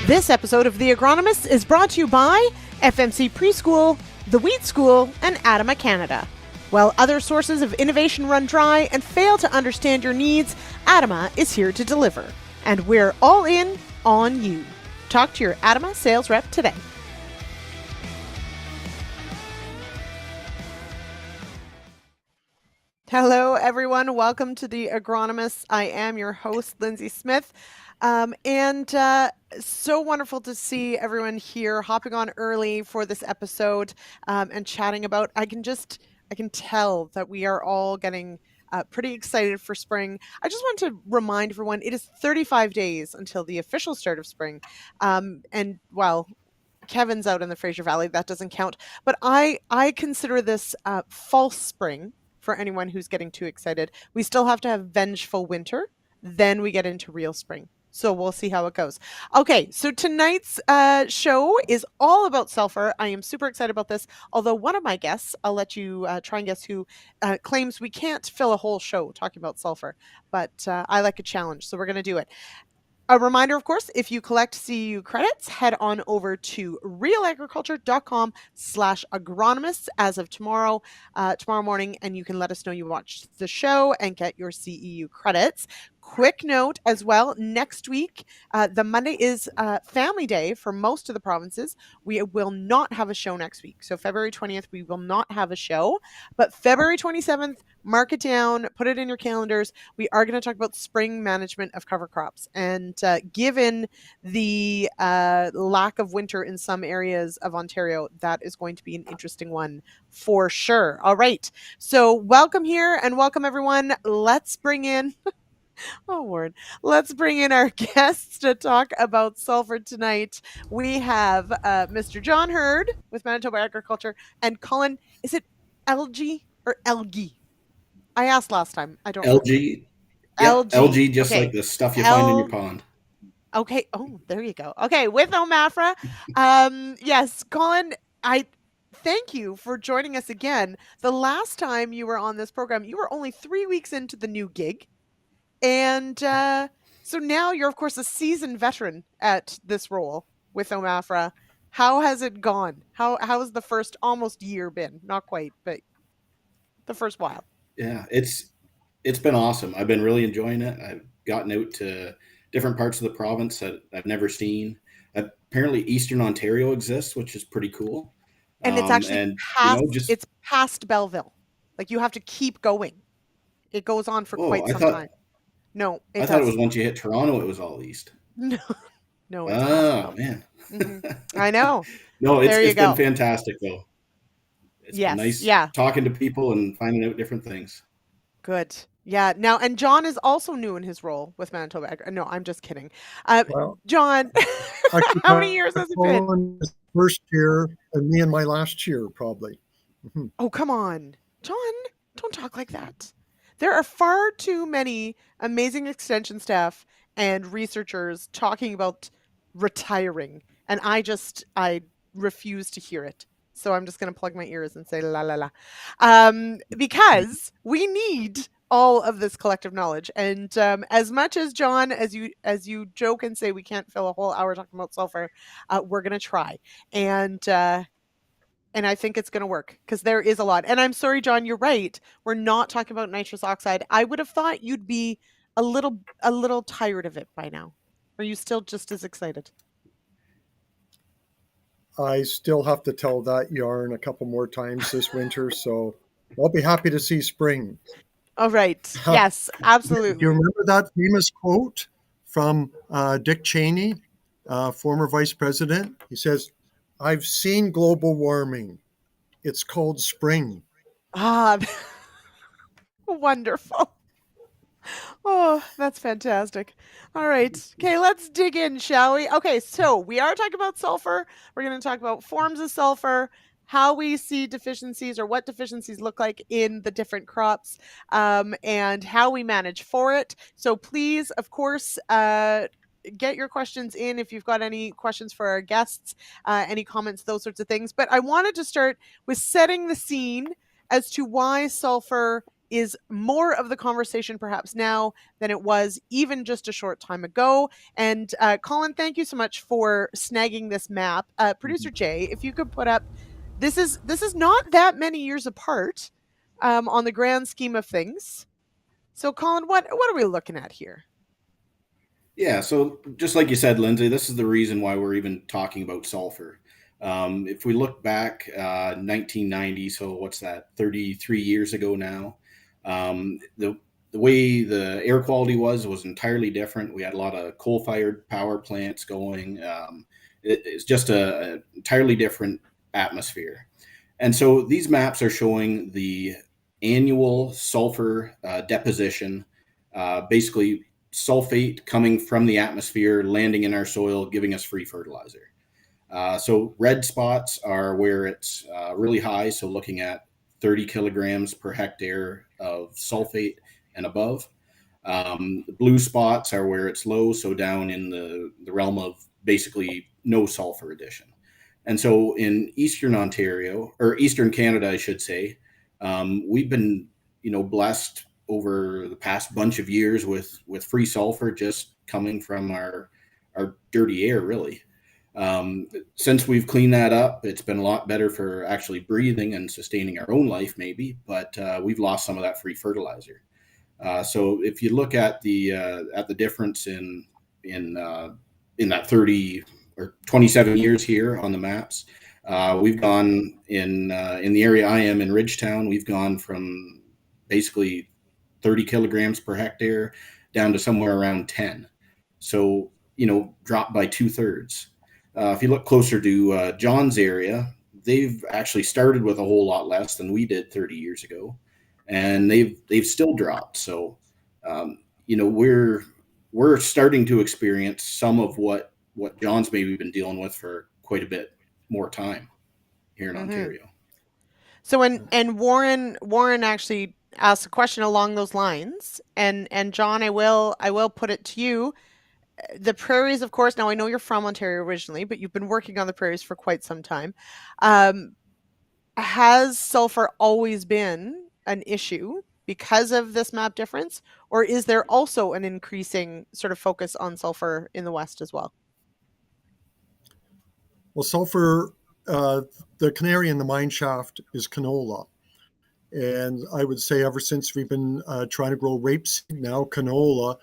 This episode of The Agronomists is brought to you by FMC Preschool, The Wheat School, and ADAMA Canada. While other sources of innovation run dry and fail to understand your needs, ADAMA is here to deliver. And we're all in on you. Talk to your ADAMA sales rep today. Hello, everyone. Welcome to The Agronomists. I am your host, Lyndsey Smith. So wonderful to see everyone here hopping on early for this episode and chatting about. I can tell that we are all getting pretty excited for spring. I just want to remind everyone it is 35 days until the official start of spring. And while Kevin's out in the Fraser Valley, that doesn't count. But I consider this false spring for anyone who's getting too excited. We still have to have vengeful winter. Then we get into real spring. So we'll see how it goes. Okay, so tonight's show is all about sulfur. I am super excited about this. Although one of my guests, I'll let you try and guess who, claims we can't fill a whole show talking about sulfur. But I like a challenge, so we're going to do it. A reminder, of course, if you collect CEU credits, head on over to realagriculture.com/agronomists as of tomorrow morning, and you can let us know you watched the show and get your CEU credits. Quick note as well, next week, the Monday is Family Day for most of the provinces. We will not have a show next week. So February 20th, we will not have a show. But February 27th, mark it down, put it in your calendars. We are going to talk about spring management of cover crops. And given the lack of winter in some areas of Ontario, that is going to be an interesting one for sure. All right. So welcome here and welcome everyone. Let's bring in... Oh, Ward. Let's bring in our guests to talk about sulfur tonight. We have Mr. John Hurd with Manitoba Agriculture and Colin. Is it Elgie or Elgie? I asked last time. I don't know. Elgie. Yeah, Elgie, just okay. Like the stuff you find in your pond. Okay. Oh, there you go. Okay, with OMAFRA. Yes, Colin, I thank you for joining us again. The last time you were on this program, you were only 3 weeks into the new gig. And so now you're, of course, a seasoned veteran at this role with OMAFRA. How has it gone? How has the first almost year been? Not quite, but the first while. Yeah, it's been awesome. I've been really enjoying it. I've gotten out to different parts of the province that I've never seen. Apparently, Eastern Ontario exists, which is pretty cool. And it's actually it's past Belleville. Like, you have to keep going. It goes on for quite some time. No, I thought it was once you hit Toronto, it was all east. No. Oh, man. Mm-hmm. I know. No, it's been fantastic, though. It's been nice talking to people and finding out different things. Good. Yeah. Now, and John is also new in his role with Manitoba. No, I'm just kidding. John, how many years has it been? First year, and me in my last year, probably. Mm-hmm. Oh, come on. John, don't talk like that. There are far too many amazing extension staff and researchers talking about retiring, and I refuse to hear it. So I'm just going to plug my ears and say la la la, because we need all of this collective knowledge. And as much as John, as you joke and say we can't fill a whole hour talking about sulfur, we're going to try. And I think it's going to work because there is a lot. And I'm sorry, John, you're right. We're not talking about nitrous oxide. I would have thought you'd be a little tired of it by now. Are you still just as excited? I still have to tell that yarn a couple more times this winter, so I'll be happy to see spring. All right. Yes, absolutely. Do you remember that famous quote from Dick Cheney, former vice president? He says, "I've seen global warming. It's called spring." Wonderful. Oh, that's fantastic. All right. Okay, let's dig in, shall we? Okay, so we are talking about sulfur. We're going to talk about forms of sulfur, how we see deficiencies or what deficiencies look like in the different crops, and how we manage for it. So please, of course, get your questions in if you've got any questions for our guests, any comments, those sorts of things. But I wanted to start with setting the scene as to why sulfur is more of the conversation perhaps now than it was even just a short time ago. And Colin, thank you so much for snagging this map. Producer Jay, if you could put up, this is not that many years apart on the grand scheme of things. So Colin, what are we looking at here? Yeah, so just like you said, Lyndsey, this is the reason why we're even talking about sulfur. If we look back 1990, so what's that, 33 years ago now, the way the air quality was entirely different. We had a lot of coal-fired power plants going. It's just a entirely different atmosphere. And so these maps are showing the annual sulfur deposition, basically sulfate coming from the atmosphere, landing in our soil, giving us free fertilizer. So red spots are where it's really high. So looking at 30 kilograms per hectare of sulfate and above. Blue spots are where it's low. So down in the realm of basically no sulfur addition. And so in Eastern Ontario, or Eastern Canada, I should say, we've been, blessed over the past bunch of years with free sulfur just coming from our dirty air, really. Since we've cleaned that up, it's been a lot better for actually breathing and sustaining our own life, maybe, but we've lost some of that free fertilizer. So if you look at the difference in that 30 or 27 years here on the maps, we've gone in the area I am in Ridgetown, we've gone from basically 30 kilograms per hectare down to somewhere around 10. So, dropped by 2/3. If you look closer to John's area, they've actually started with a whole lot less than we did 30 years ago, and they've still dropped. So, we're starting to experience some of what John's maybe been dealing with for quite a bit more time here in Ontario. So and Warren actually asked a question along those lines, and John, I will put it to you. The prairies, of course. Now I know you're from Ontario originally, but you've been working on the prairies for quite some time. Has sulfur always been an issue because of this map difference, or is there also an increasing sort of focus on sulfur in the West as well? Well, sulfur, the canary in the mine shaft is canola. And I would say ever since we've been trying to grow rapeseed, now canola,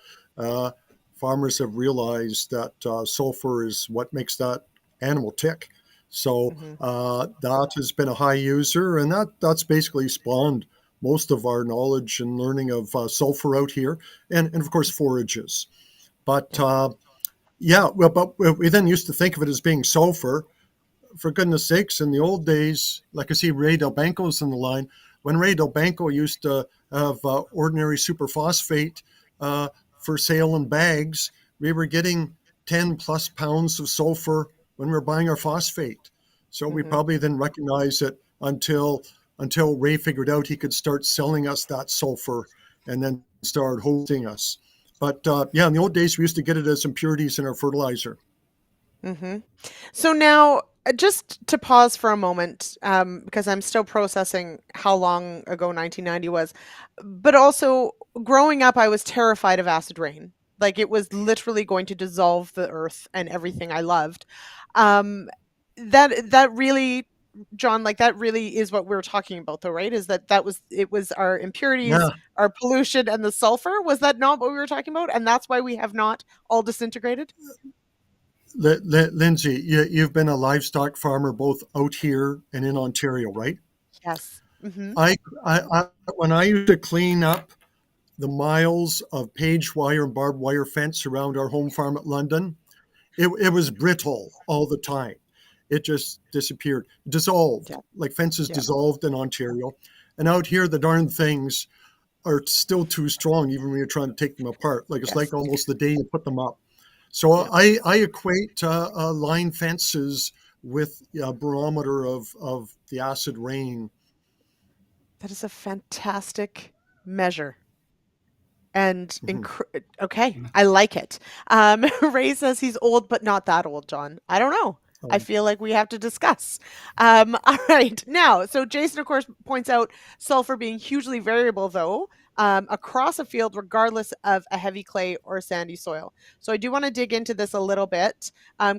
farmers have realized that sulfur is what makes that animal tick. So that has been a high user, and that's basically spawned most of our knowledge and learning of sulfur out here, and of course forages. But but we then used to think of it as being sulfur. For goodness sakes, in the old days, like I see Ray Del Banco's in the line, when Ray Del Banco used to have ordinary superphosphate for sale in bags, we were getting 10 plus pounds of sulfur when we were buying our phosphate. So we probably didn't recognize it until Ray figured out he could start selling us that sulfur and then started hosting us. But in the old days, we used to get it as impurities in our fertilizer. So now, just to pause for a moment, because I'm still processing how long ago 1990 was, but also growing up, I was terrified of acid rain. Like it was literally going to dissolve the earth and everything I loved. That really, John, like that really is what we're talking about, though, right? Is it was our impurities, our pollution, and the sulfur? Was that not what we were talking about? And that's why we have not all disintegrated? Lyndsey, you've been a livestock farmer both out here and in Ontario, right? Yes. When I used to clean up the miles of page wire and barbed wire fence around our home farm at London, it was brittle all the time. It just disappeared, dissolved, like fences dissolved in Ontario. And out here, the darn things are still too strong, even when you're trying to take them apart. Like it's like almost the day you put them up. So I equate line fences with a barometer of the acid rain. That is a fantastic measure. And okay, I like it. Ray says he's old, but not that old, John. I don't know. I feel like we have to discuss. All right. Now, so Jason, of course, points out sulfur being hugely variable, though, across a field, regardless of a heavy clay or sandy soil. So I do want to dig into this a little bit.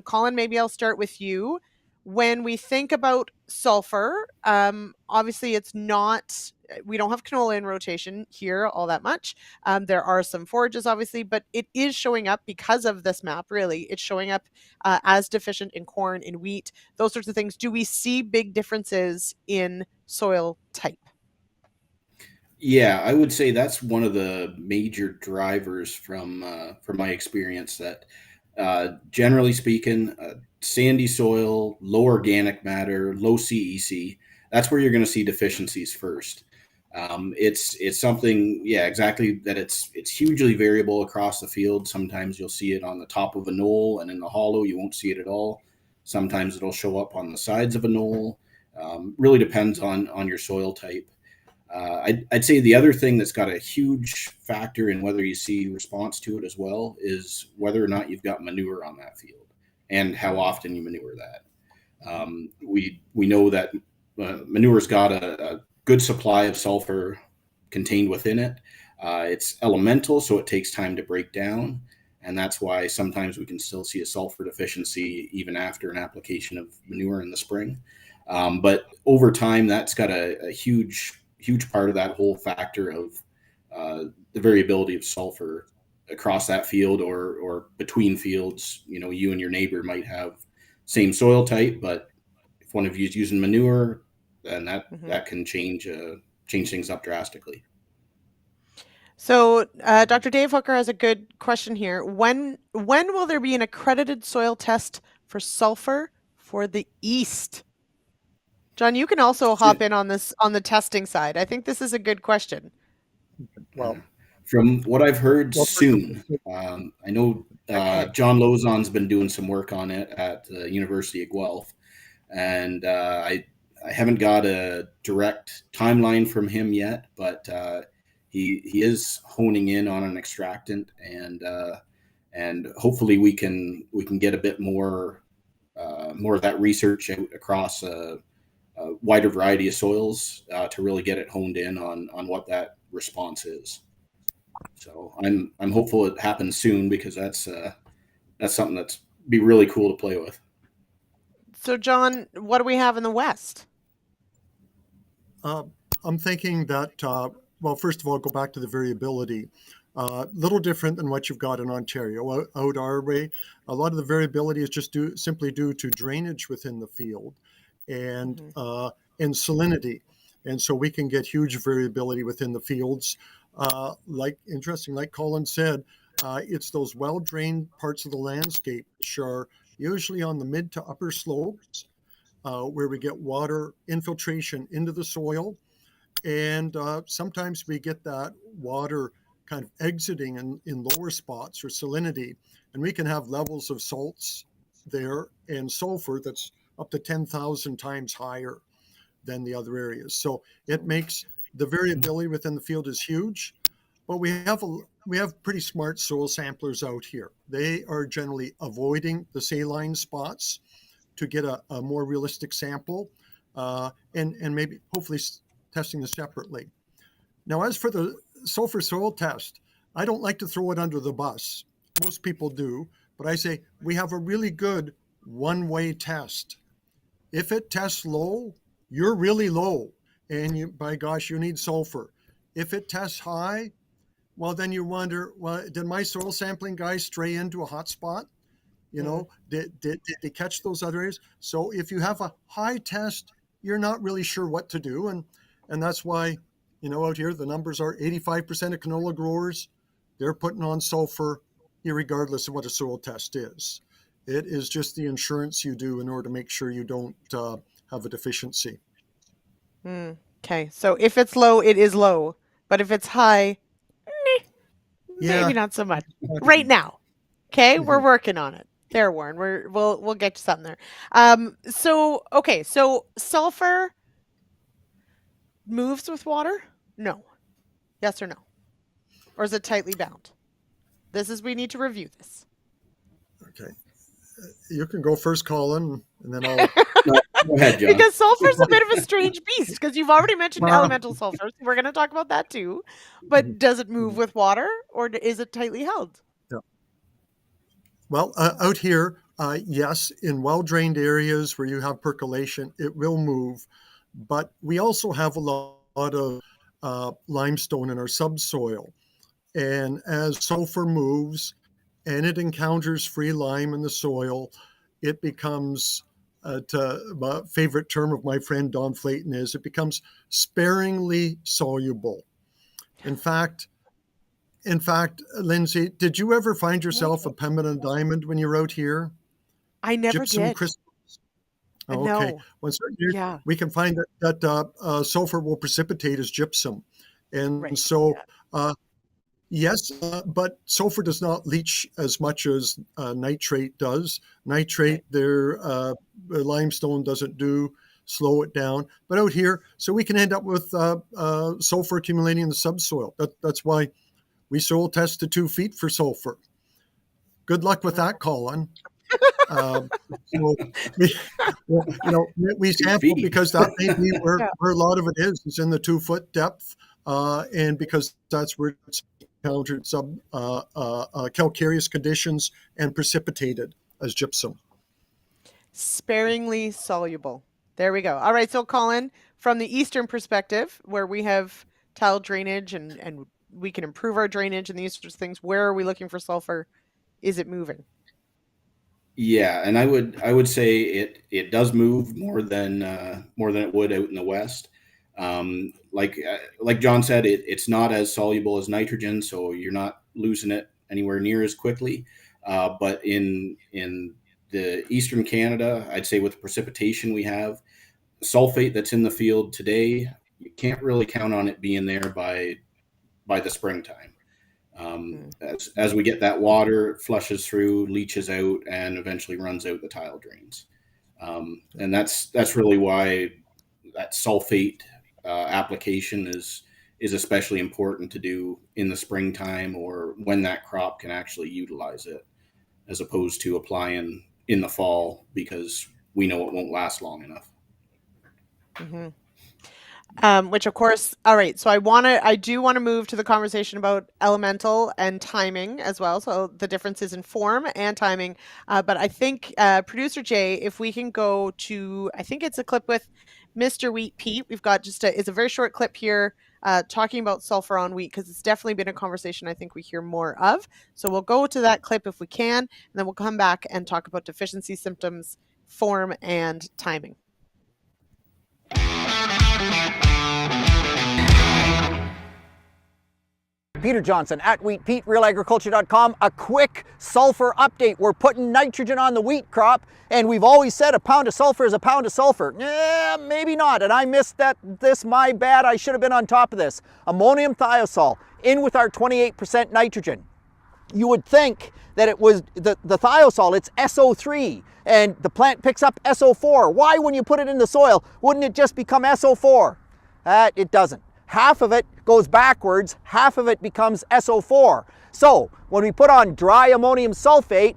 Colin, maybe I'll start with you. When we think about sulfur, obviously it's not, we don't have canola in rotation here all that much. There are some forages, obviously, but it is showing up because of this map, really. It's showing up as deficient in corn, in wheat, those sorts of things. Do we see big differences in soil type? Yeah, I would say that's one of the major drivers from my experience. That generally speaking, sandy soil, low organic matter, low CEC. That's where you're going to see deficiencies first. It's something, yeah, exactly, that it's hugely variable across the field. Sometimes you'll see it on the top of a knoll, and in the hollow you won't see it at all. Sometimes it'll show up on the sides of a knoll. Really depends on your soil type. I'd say the other thing that's got a huge factor in whether you see response to it as well is whether or not you've got manure on that field and how often you manure that. We know that manure's got a good supply of sulfur contained within it. It's elemental, so it takes time to break down, and that's why sometimes we can still see a sulfur deficiency even after an application of manure in the spring. But over time, that's got a huge part of that whole factor of the variability of sulfur across that field or between fields. You know, you and your neighbor might have same soil type, but if one of you is using manure, then that can change things up drastically. So, Dr. Dave Hooker has a good question here. When will there be an accredited soil test for sulfur for the East? John, you can also hop in on this on the testing side. I think this is a good question. Well, From what I've heard, well, soon. I know Okay. John Lozon's been doing some work on it at the University of Guelph, and I haven't got a direct timeline from him yet, but he is honing in on an extractant, and hopefully we can get a bit more of that research out across a wider variety of soils to really get it honed in on what that response is. So I'm hopeful it happens soon, because that's something that's be really cool to play with. So, John, what do we have in the West? I'm thinking that, well, first of all, go back to the variability. Little different than what you've got in Ontario. Out our way, a lot of the variability is just simply due to drainage within the field and salinity. And so we can get huge variability within the fields. Like Colin said, it's those well-drained parts of the landscape which are usually on the mid to upper slopes, where we get water infiltration into the soil. And sometimes we get that water kind of exiting in lower spots or salinity. And we can have levels of salts there and sulfur that's up to 10,000 times higher than the other areas. So it makes the variability within the field is huge. But we have pretty smart soil samplers out here. They are generally avoiding the saline spots to get a more realistic sample, and maybe hopefully testing this separately. Now, as for the sulfur soil test, I don't like to throw it under the bus. Most people do, but I say we have a really good one-way test. If it tests low, you're really low, and by gosh, you need sulfur. If it tests high, well, then you wonder, well, did my soil sampling guys stray into a hot spot? You know, did they catch those other areas? So if you have a high test, you're not really sure what to do. And that's why, out here, the numbers are 85% of canola growers, they're putting on sulfur irregardless of what a soil test is. It is just the insurance you do in order to make sure you don't have a deficiency. Okay. So if it's low, it is low. But if it's high, maybe not so much. Right now. Okay, we're working on it. There, Warren. We'll get to something there. So sulfur moves with water? No. Yes or no? Or is it tightly bound? We need to review this. Okay. You can go first, Colin, and then I'll. No, go ahead, John. Because sulfur's a bit of a strange beast, because you've already mentioned Well- elemental sulfur, so we're going to talk about that too. But does it move with water, or is it tightly held? Well, out here, yes, in well-drained areas where you have percolation, it will move. But we also have a lot of limestone in our subsoil. And as sulfur moves and it encounters free lime in the soil, it becomes, my favorite term of my friend Don Flayton is, it becomes sparingly soluble. In fact, Lyndsey, did you ever find yourself a pemmican diamond when you were out here? I never Gypsum did. crystals? Oh, okay. No. Well, in certain years, Yeah. we can find that sulfur will precipitate as gypsum. And Right. so, yes, but sulfur does not leach as much as nitrate does. Nitrate, the limestone doesn't do, slow it down. But out here, so we can end up with sulfur accumulating in the subsoil. That's why we soil test to 2 feet for sulfur. Good luck with that, Colin. So we sample because that may be where a lot of it is in the 2-foot depth, and because that's where it's encountered some calcareous conditions and precipitated as gypsum. Sparingly soluble. There we go. All right, so Colin, from the eastern perspective, where we have tile drainage and we can improve our drainage and these sorts of things, where are we looking for sulfur? Is it moving? Yeah, and I would say it does move more than it would out in the west. Like John said, it's not as soluble as nitrogen, so you're not losing it anywhere near as quickly. But in the eastern Canada, I'd say with the precipitation we have, sulfate that's in the field today, you can't really count on it being there by the springtime. As we get that water, it flushes through, leaches out, and eventually runs out the tile drains. And that's really why that sulfate application is especially important to do in the springtime or when that crop can actually utilize it, as opposed to applying in the fall because we know it won't last long enough. Mm-hmm. Which of course, all right. So I do want to move to the conversation about elemental and timing as well. So the differences in form and timing. But I think producer Jay, if we can go to, I think it's a clip with Mr. Wheat Pete. We've got it's a very short clip here talking about sulfur on wheat because it's definitely been a conversation I think we hear more of. So we'll go to that clip if we can, and then we'll come back and talk about deficiency symptoms, form, and timing. Peter Johnson at Wheat Pete, realagriculture.com. A quick sulfur update. We're putting nitrogen on the wheat crop, and we've always said a pound of sulfur is a pound of sulfur. Maybe not, and I missed this, my bad. I should have been on top of this. Ammonium thiosol in with our 28% nitrogen. You would think that it was the thiosol, it's SO3, and the plant picks up SO4. Why, when you put it in the soil, wouldn't it just become SO4? It doesn't. Half of it goes backwards, half of it becomes SO4. So when we put on dry ammonium sulfate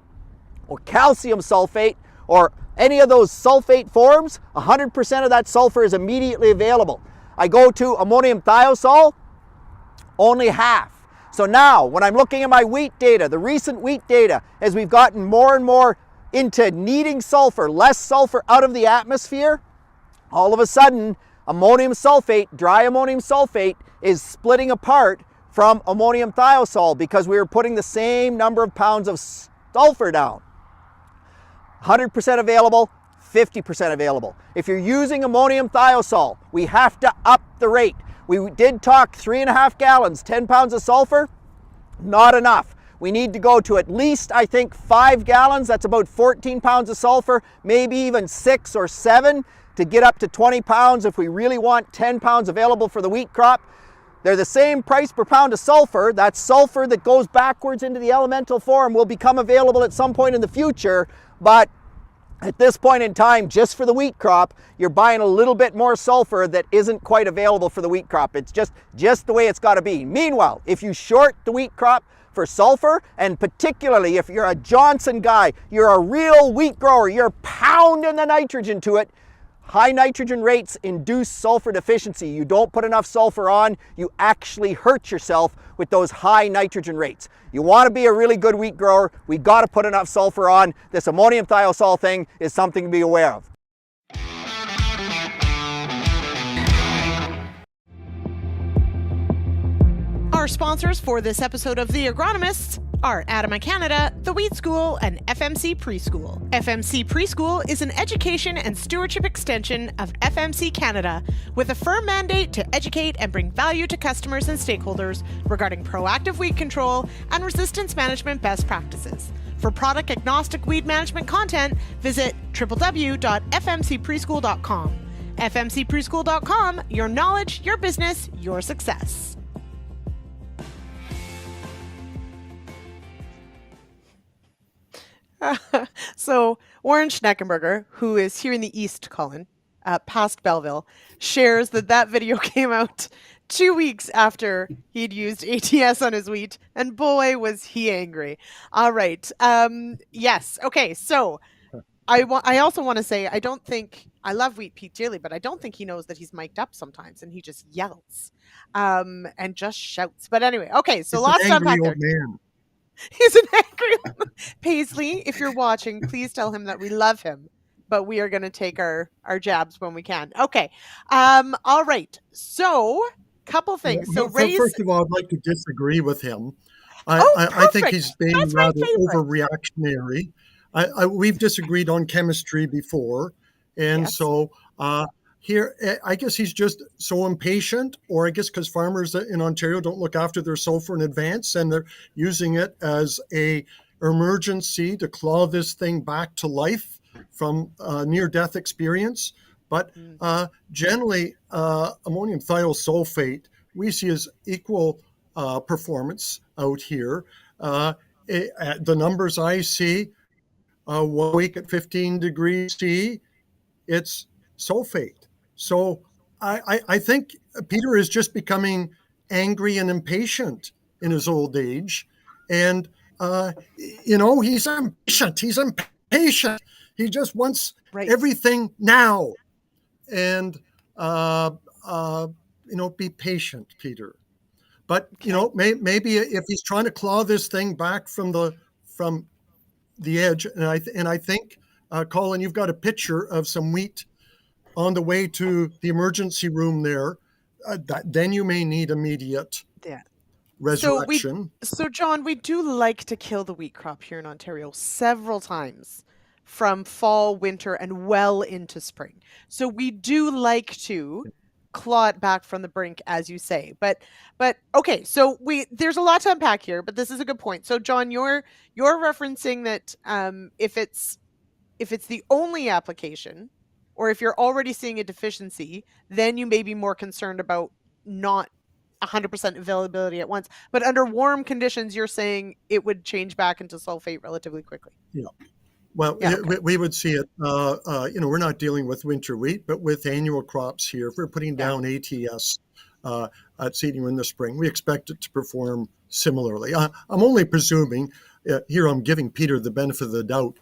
or calcium sulfate or any of those sulfate forms, 100% of that sulfur is immediately available. I go to ammonium thiosol, only half. So now when I'm looking at my wheat data, the recent wheat data, as we've gotten more and more into needing sulfur, less sulfur out of the atmosphere, all of a sudden ammonium sulfate, dry ammonium sulfate, is splitting apart from ammonium thiosol because we were putting the same number of pounds of sulfur down. 100% available, 50% available. If you're using ammonium thiosol, we have to up the rate. We did talk 3.5 gallons, 10 pounds of sulfur, not enough. We need to go to at least, I think, 5 gallons. That's about 14 pounds of sulfur, maybe even 6 or 7 to get up to 20 pounds if we really want 10 pounds available for the wheat crop. They're the same price per pound of sulfur. That sulfur that goes backwards into the elemental form will become available at some point in the future, but at this point in time, just for the wheat crop, you're buying a little bit more sulfur that isn't quite available for the wheat crop. It's just the way it's got to be. Meanwhile, if you short the wheat crop for sulfur, and particularly if you're a Johnson guy, you're a real wheat grower, you're pounding the nitrogen to it. High nitrogen rates induce sulfur deficiency. You don't put enough sulfur on, you actually hurt yourself with those high nitrogen rates. You want to be a really good wheat grower, we got to put enough sulfur on. This ammonium thiosol thing is something to be aware of. Our sponsors for this episode of The Agronomists are ADAMA Canada, The Wheat School, and FMC Preschool. FMC Preschool is an education and stewardship extension of FMC Canada with a firm mandate to educate and bring value to customers and stakeholders regarding proactive weed control and resistance management best practices. For product agnostic weed management content, visit www.fmcpreschool.com. fmcpreschool.com, your knowledge, your business, your success. So Warren Schneckenberger, who is here in the East, Colin, past Belleville, shares that video came out 2 weeks after he'd used ATS on his wheat, and boy, was he angry. All right. Yes. Okay. So I also want to say, I don't think, I love Wheat Pete dearly, but I don't think he knows that he's mic'd up sometimes, and he just yells and just shouts. But anyway, okay. So lots to unpack there. Man. He's an angry Paisley, if you're watching, please tell him that we love him, but we are going to take our jabs when we can. Okay. All right. So, couple things. So, first of all, I'd like to disagree with him. Oh, I think he's being That's my rather favorite. overreactionary. We've disagreed on chemistry before, and Yes. so here, I guess he's just so impatient, or I guess because farmers in Ontario don't look after their sulfur in advance, and they're using it as a emergency to claw this thing back to life from near-death experience. But generally, ammonium thiosulfate we see as equal performance out here. The numbers I see, 1 week at 15 degrees C, it's sulfate. So I think Peter is just becoming angry and impatient in his old age. And, he's impatient. He just wants everything now. And, be patient, Peter. But, maybe if he's trying to claw this thing back from the edge, and I think, Colin, you've got a picture of some wheat on the way to the emergency room there, then you may need immediate resurrection. So, John, we do like to kill the wheat crop here in Ontario several times from fall, winter, and well into spring. So we do like to claw it back from the brink, as you say. But okay, so there's a lot to unpack here, but this is a good point. So, John, you're referencing that if it's the only application, or if you're already seeing a deficiency, then you may be more concerned about not 100% availability at once. But under warm conditions, you're saying it would change back into sulfate relatively quickly. Yeah. Well, we would see it, we're not dealing with winter wheat, but with annual crops here. If we're putting down ATS at seeding in the spring, we expect it to perform similarly. I'm only presuming, here I'm giving Peter the benefit of the doubt,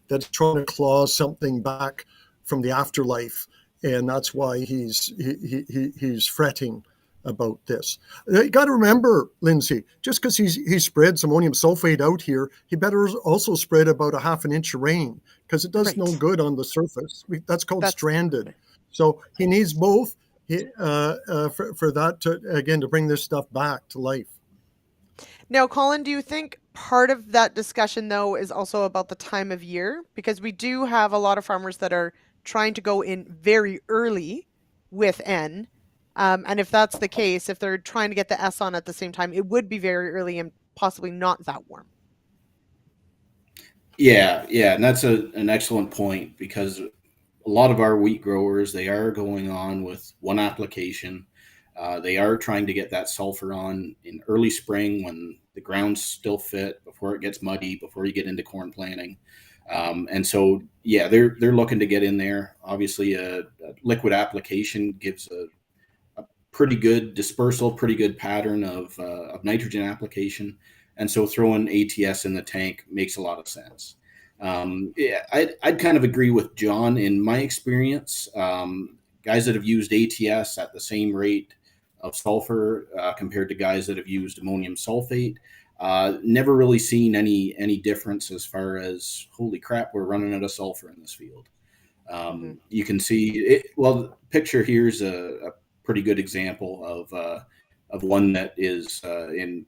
that he's trying to claw something back from the afterlife, and that's why he's fretting about this. You got to remember, Lyndsey, just because he spreads ammonium sulfate out here, he better also spread about a half an inch of rain, because it does no good on the surface. That's called stranded. So he needs both for that to bring this stuff back to life. Now, Colin, do you think part of that discussion, though, is also about the time of year? Because we do have a lot of farmers that are trying to go in very early with N. And if that's the case, if they're trying to get the S on at the same time, it would be very early and possibly not that warm. Yeah. And that's an excellent point, because a lot of our wheat growers, they are going on with one application. They are trying to get that sulfur on in early spring when the ground's still fit, before it gets muddy, before you get into corn planting. And so, they're looking to get in there. Obviously, a liquid application gives a pretty good dispersal, pretty good pattern of nitrogen application. And so throwing ATS in the tank makes a lot of sense. I'd kind of agree with John in my experience. Guys that have used ATS at the same rate of sulfur compared to guys that have used ammonium sulfate, never really seen any difference as far as, holy crap, we're running out of sulfur in this field. You can see it. Well, the picture here is a pretty good example of one that is in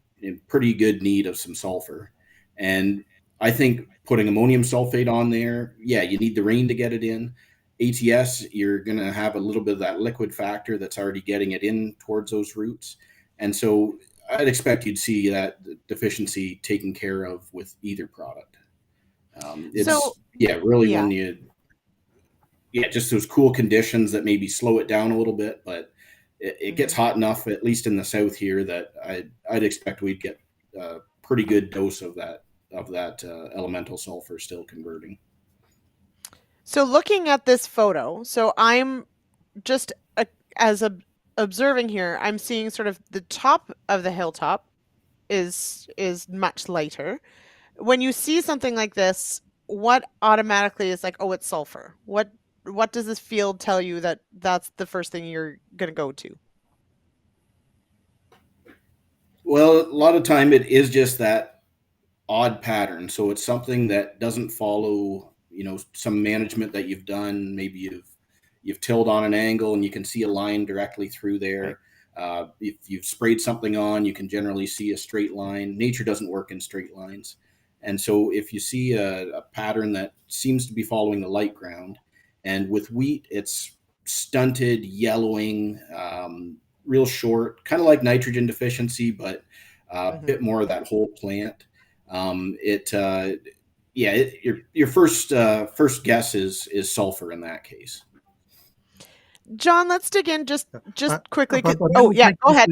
pretty good need of some sulfur. And I think putting ammonium sulfate on there, yeah, you need the rain to get it in. ATS, you're going to have a little bit of that liquid factor that's already getting it in towards those roots. And so I'd expect you'd see that deficiency taken care of with either product. Just those cool conditions that maybe slow it down a little bit, but it gets hot enough, at least in the south here, that I'd expect we'd get a pretty good dose of that elemental sulfur still converting. So looking at this photo, so I'm just observing here, I'm seeing sort of the top of the hilltop is much lighter. When you see something like this, what automatically is like, oh, it's sulfur? What does this field tell you that that's the first thing you're going to go to? Well, a lot of time it is just that odd pattern. So it's something that doesn't follow, some management that you've done. Maybe you've tilled on an angle and you can see a line directly through there. If you've sprayed something on, you can generally see a straight line. Nature doesn't work in straight lines. And so if you see a pattern that seems to be following the light ground, and with wheat, it's stunted, yellowing, real short, kind of like nitrogen deficiency, but a bit more of that whole plant. Your first guess is sulfur in that case. John, let's dig in just quickly. Go ahead.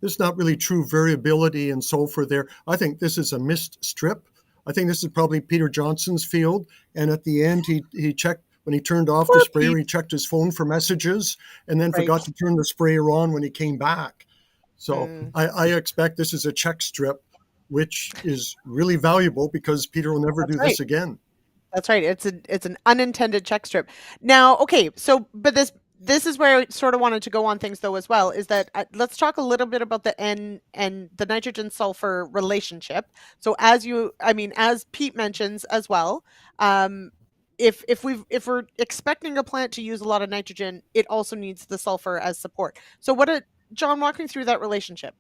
There's not really true variability in sulfur there. I think this is a missed strip. I think this is probably Peter Johnson's field. And at the end, he checked, when he turned off the sprayer, he checked his phone for messages and then forgot to turn the sprayer on when he came back. So I expect this is a check strip, which is really valuable because Peter will never do this again. That's right. It's an unintended check strip. Now, okay, so but this is where I sort of wanted to go on things though as well, is that let's talk a little bit about the N and the nitrogen sulfur relationship. So as Pete mentions as well, if we're expecting a plant to use a lot of nitrogen, it also needs the sulfur as support. So John, walk me through that relationship.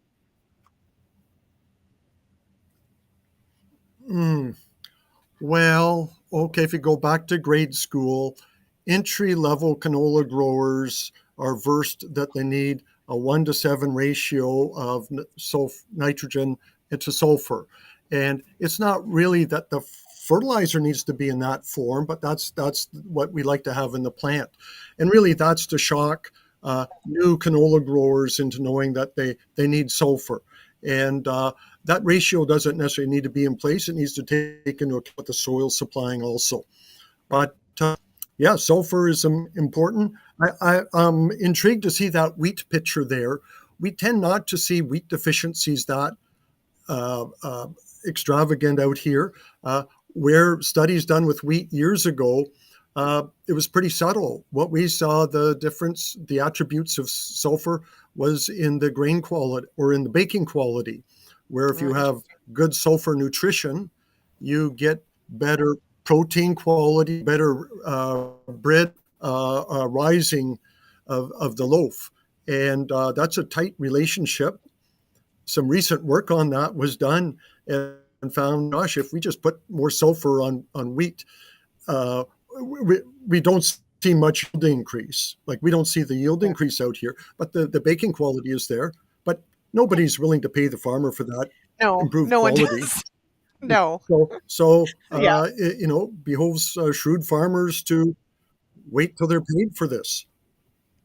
Well, okay, if you go back to grade school, entry-level canola growers are versed that they need a 1-to-7 ratio of nitrogen into sulfur. And it's not really that the fertilizer needs to be in that form, but that's what we like to have in the plant. And really that's to shock new canola growers into knowing that they need sulfur. And that ratio doesn't necessarily need to be in place. It needs to take into account the soil supplying also. But sulfur is important. I'm intrigued to see that wheat picture there. We tend not to see wheat deficiencies that extravagant out here. Where studies done with wheat years ago, it was pretty subtle. What we saw, the difference, the attributes of sulfur was in the grain quality or in the baking quality, where if you have good sulfur nutrition, you get better protein quality, better bread rising of the loaf. And that's a tight relationship. Some recent work on that was done and found, gosh, if we just put more sulfur on wheat, we don't see much yield increase. Like we don't see the yield increase out here, but the baking quality is there. But nobody's willing to pay the farmer for that improved quality. One does. No. So it behoves shrewd farmers to wait till they're paid for this.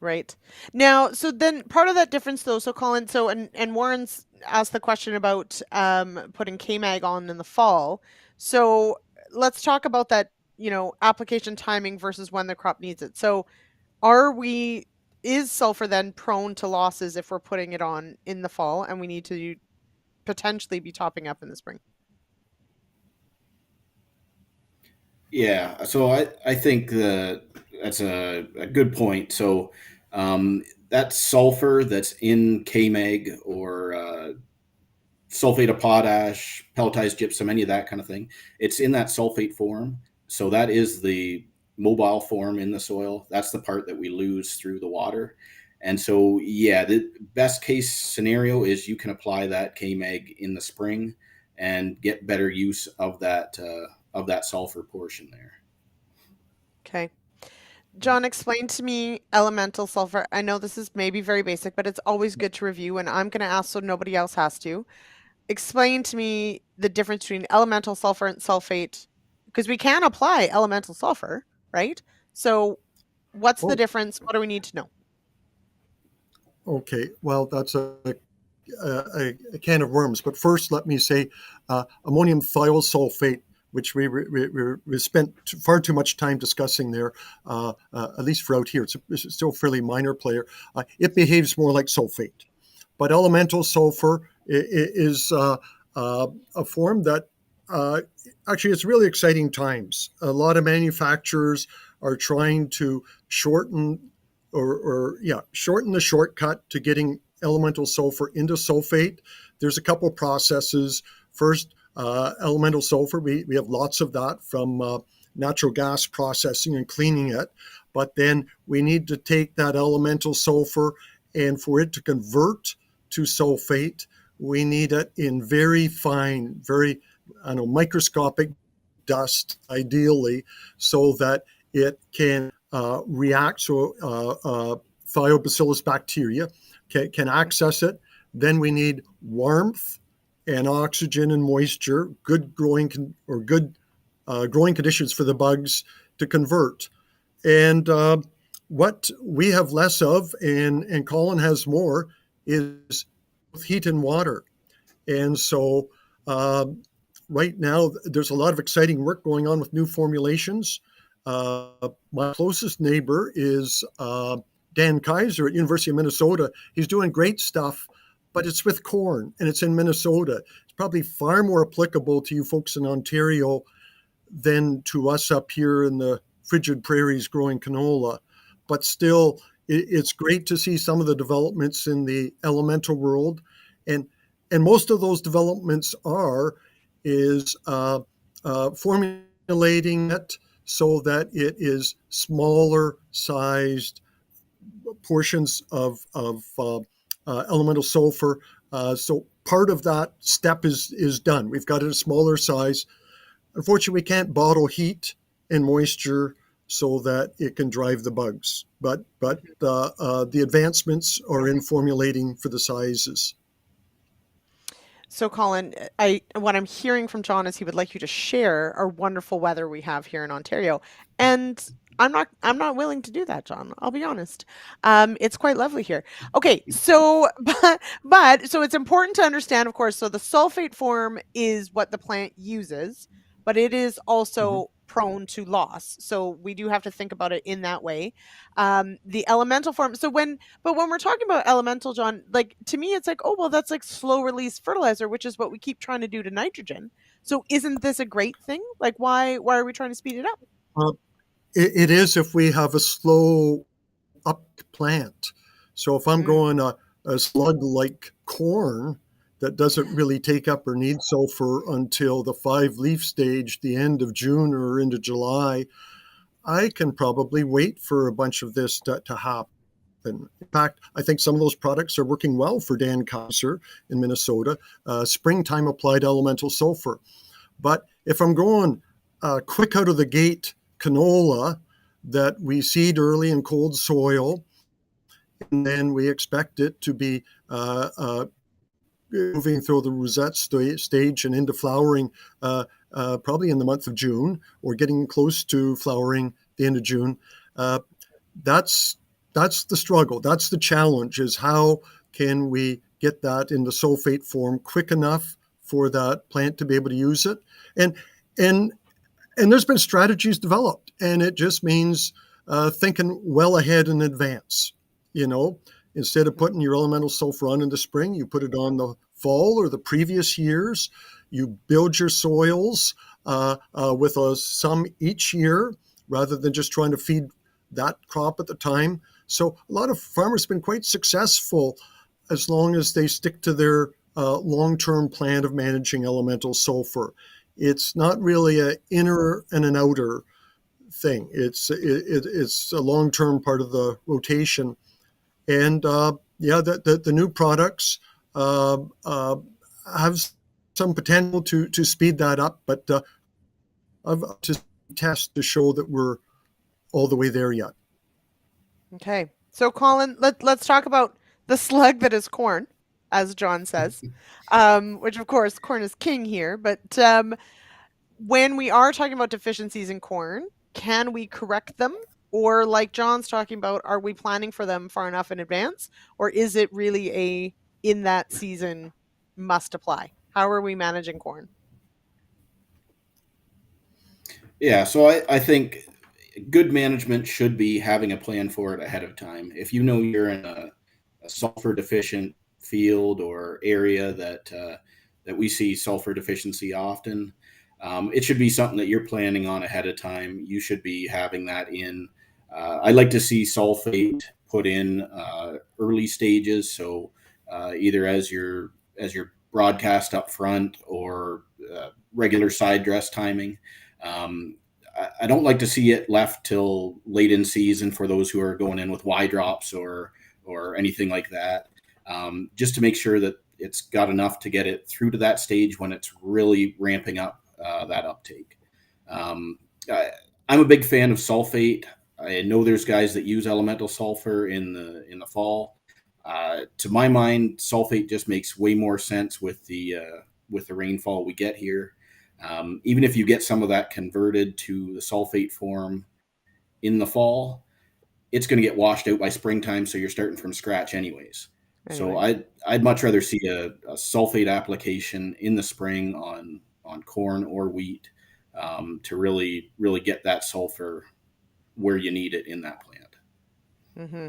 Right. Now, so then part of that difference though, so Colin, and Warren's asked the question about putting K-Mag on in the fall. So let's talk about that, application timing versus when the crop needs it. So is sulfur then prone to losses if we're putting it on in the fall and we need to potentially be topping up in the spring? Yeah, so I think that's a good point. So that sulfur that's in KMEG or sulfate of potash, pelletized gypsum, any of that kind of thing, it's in that sulfate form. So that is the mobile form in the soil. That's the part that we lose through the water. And so, yeah, the best case scenario is you can apply that KMEG in the spring and get better use of that sulfur portion there. Okay. John, explain to me elemental sulfur. I know this is maybe very basic, but it's always good to review, and I'm going to ask so nobody else has to. Explain to me the difference between elemental sulfur and sulfate, because we can apply elemental sulfur, right? So what's the Oh, difference? What do we need to know? okay. Well, that's a can of worms. But first, let me say ammonium thiosulfate, which we spent far too much time discussing there, at least for out here. It's still a fairly minor player. It behaves more like sulfate. But elemental sulfur is a form that actually it's really exciting times. A lot of manufacturers are trying to shorten shorten the shortcut to getting elemental sulfur into sulfate. There's a couple of processes. First, elemental sulfur, we have lots of that from natural gas processing and cleaning it. But then we need to take that elemental sulfur, and for it to convert to sulfate, we need it in very fine, very microscopic dust, ideally, so that it can react. So thiobacillus bacteria can access it. Then we need warmth and oxygen and moisture, good growing growing conditions for the bugs to convert. And what we have less of, and Colin has more, is heat and water. And so right now, there's a lot of exciting work going on with new formulations. My closest neighbor is Dan Kaiser at University of Minnesota. He's doing great stuff, but it's with corn and it's in Minnesota. It's probably far more applicable to you folks in Ontario than to us up here in the frigid prairies growing canola. But still, it's great to see some of the developments in the elemental world. And most of those developments is formulating it so that it is smaller sized portions of elemental sulfur. So part of that step is done. We've got it a smaller size. Unfortunately, we can't bottle heat and moisture so that it can drive the bugs. But the advancements are in formulating for the sizes. So, Colin, what I'm hearing from John is he would like you to share our wonderful weather we have here in Ontario, and I'm not willing to do that, John. I'll be honest. It's quite lovely here. Okay, so but so it's important to understand, of course. So the sulfate form is what the plant uses, but it is also prone to loss. So we do have to think about it in that way. The elemental form. So when we're talking about elemental, John, like to me, it's like, oh well, that's like slow release fertilizer, which is what we keep trying to do to nitrogen. So isn't this a great thing? Like why are we trying to speed it up? It is if we have a slow up plant. So if I'm growing a slug like corn that doesn't really take up or need sulfur until the 5-leaf stage, the end of June or into July, I can probably wait for a bunch of this to happen. In fact, I think some of those products are working well for Dan Kaiser in Minnesota, springtime applied elemental sulfur. But if I'm growing quick out of the gate canola that we seed early in cold soil, and then we expect it to be moving through the rosette stage and into flowering probably in the month of June, or getting close to flowering the end of June. That's the struggle. That's the challenge, is how can we get that into sulfate form quick enough for that plant to be able to use it? And there's been strategies developed, and it just means thinking well ahead in advance. Instead of putting your elemental sulfur on in the spring, you put it on the fall or the previous years. You build your soils with some each year rather than just trying to feed that crop at the time. So a lot of farmers have been quite successful as long as they stick to their long-term plan of managing elemental sulfur. It's not really an inner and an outer thing. It's a long-term part of the rotation. And the new products have some potential to speed that up, but I've to test to show that we're all the way there yet. Okay. So, Colin, let's talk about the slug that is corn, as John says, which, of course, corn is king here. But when we are talking about deficiencies in corn, can we correct them? Or like John's talking about, are we planning for them far enough in advance? Or is it really a in that season must apply? How are we managing corn? Yeah, so I think good management should be having a plan for it ahead of time. If you know you're in a sulfur deficient field or area that we see sulfur deficiency often, it should be something that you're planning on ahead of time. You should be having that in. I like to see sulfate put in early stages, so either as your broadcast up front or regular side dress timing. I don't like to see it left till late in season for those who are going in with Y drops or anything like that, just to make sure that it's got enough to get it through to that stage when it's really ramping up that uptake. I'm a big fan of sulfate. I know there's guys that use elemental sulfur in the fall. To my mind, sulfate just makes way more sense with the rainfall we get here. Even if you get some of that converted to the sulfate form in the fall, it's going to get washed out by springtime, so you're starting from scratch anyways. Anyway. So I'd much rather see a sulfate application in the spring on corn or wheat to really get that sulfur where you need it in that plant. Mm-hmm.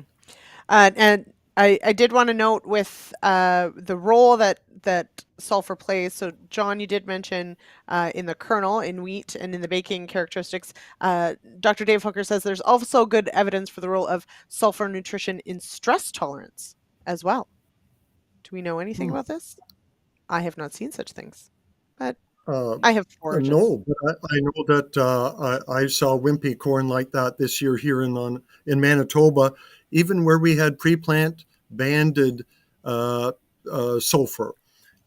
And I did want to note with the role that sulfur plays. So, John, you did mention in the kernel, in wheat, and in the baking characteristics. Dr. Dave Hooker says there's also good evidence for the role of sulfur nutrition in stress tolerance as well. Do we know anything about this? I have not seen such things, but I have forages. No, but I know that I saw wimpy corn like that this year here in Manitoba, even where we had pre-plant banded sulfur.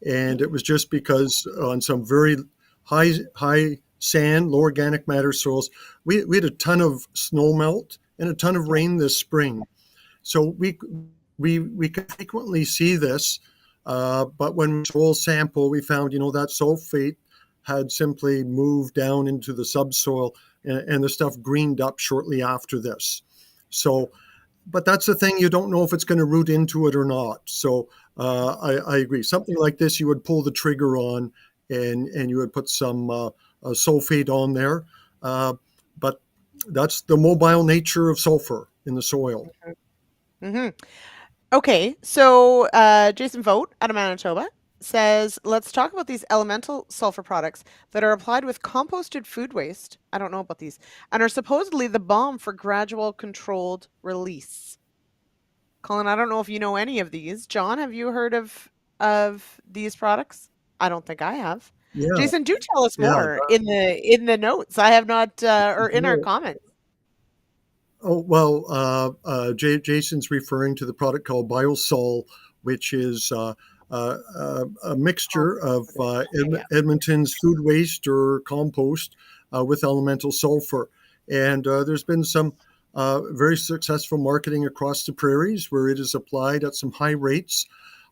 And it was just because on some very high sand, low organic matter soils, we had a ton of snow melt and a ton of rain this spring. So we can frequently see this, but when we soil sample, we found, that sulfate had simply moved down into the subsoil and the stuff greened up shortly after this. So, but that's the thing, you don't know if it's going to root into it or not. So I agree. Something like this, you would pull the trigger on and you would put some sulfate on there. But that's the mobile nature of sulfur in the soil. Mm-hmm. Okay, so Jason Vogt out of Manitoba says, let's talk about these elemental sulfur products that are applied with composted food waste. I don't know about these, and are supposedly the bomb for gradual controlled release. Colin, I don't know if you know any of these. John, have you heard of these products? I don't think I have. Yeah. Jason, do tell us more in the notes. I have not, or in our comments. Oh, well, Jason's referring to the product called Biosol, which is a mixture of Edmonton's food waste or compost with elemental sulfur. And there's been some very successful marketing across the prairies where it is applied at some high rates.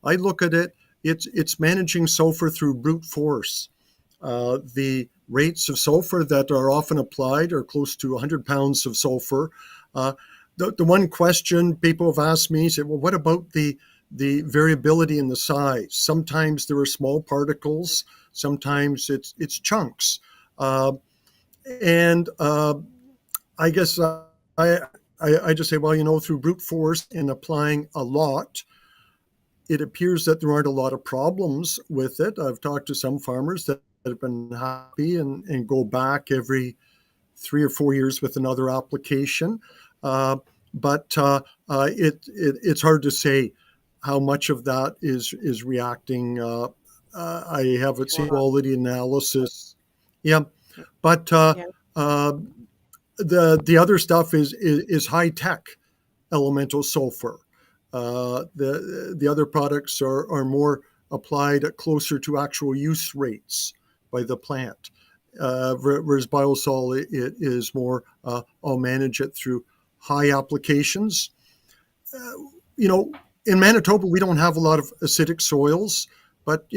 I look at it, it's managing sulfur through brute force. The rates of sulfur that are often applied are close to 100 pounds of sulfur. The one question people have asked me is, well, what about the variability in the size? Sometimes there are small particles, sometimes it's chunks. And I guess I just say, well, through brute force and applying a lot, it appears that there aren't a lot of problems with it. I've talked to some farmers that have been happy and go back every 3 or 4 years with another application. It's hard to say how much of that is reacting. I haven't seen quality analysis. Yeah, but the other stuff is high tech elemental sulfur. The other products are more applied at closer to actual use rates by the plant. Whereas Biosol, it is more, I'll manage it through high applications. In Manitoba, we don't have a lot of acidic soils, but,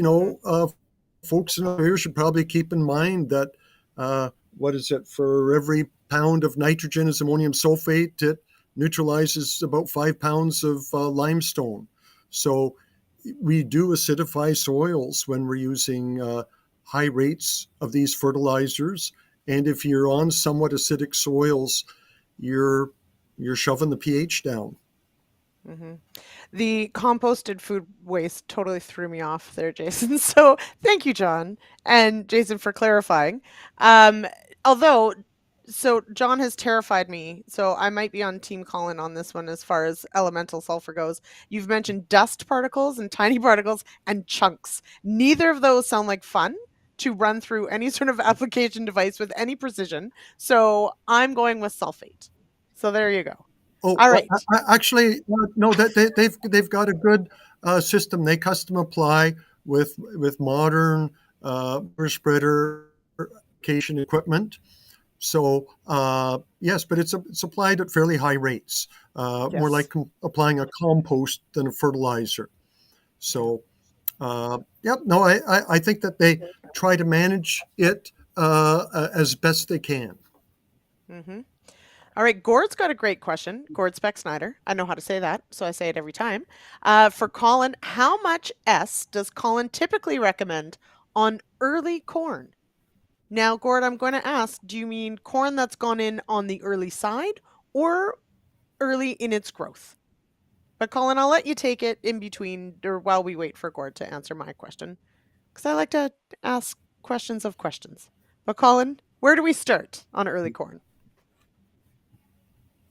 folks in here should probably keep in mind that, for every pound of nitrogen is ammonium sulfate, it neutralizes about 5 pounds of limestone. So we do acidify soils when we're using high rates of these fertilizers. And if you're on somewhat acidic soils, you're shoving the pH down. Mm-hmm. The composted food waste totally threw me off there, Jason. So thank you, John, and Jason, for clarifying. So John has terrified me, so I might be on Team Colin on this one as far as elemental sulfur goes. You've mentioned dust particles and tiny particles and chunks. Neither of those sound like fun to run through any sort of application device with any precision. So I'm going with sulfate. So there you go. Oh, all right. Actually, no. They've got a good system. They custom apply with modern spreader application equipment. So yes, but it's applied at fairly high rates, more like applying a compost than a fertilizer. So I think that they try to manage it as best they can. Mm-hmm. All right, Gord's got a great question. Gord Speck Snyder. I know how to say that, so I say it every time. For Colin, how much S does Colin typically recommend on early corn? Now, Gord, I'm going to ask, do you mean corn that's gone in on the early side or early in its growth? But Colin, I'll let you take it in between or while we wait for Gord to answer my question, because I like to ask questions of questions. But Colin, where do we start on early corn?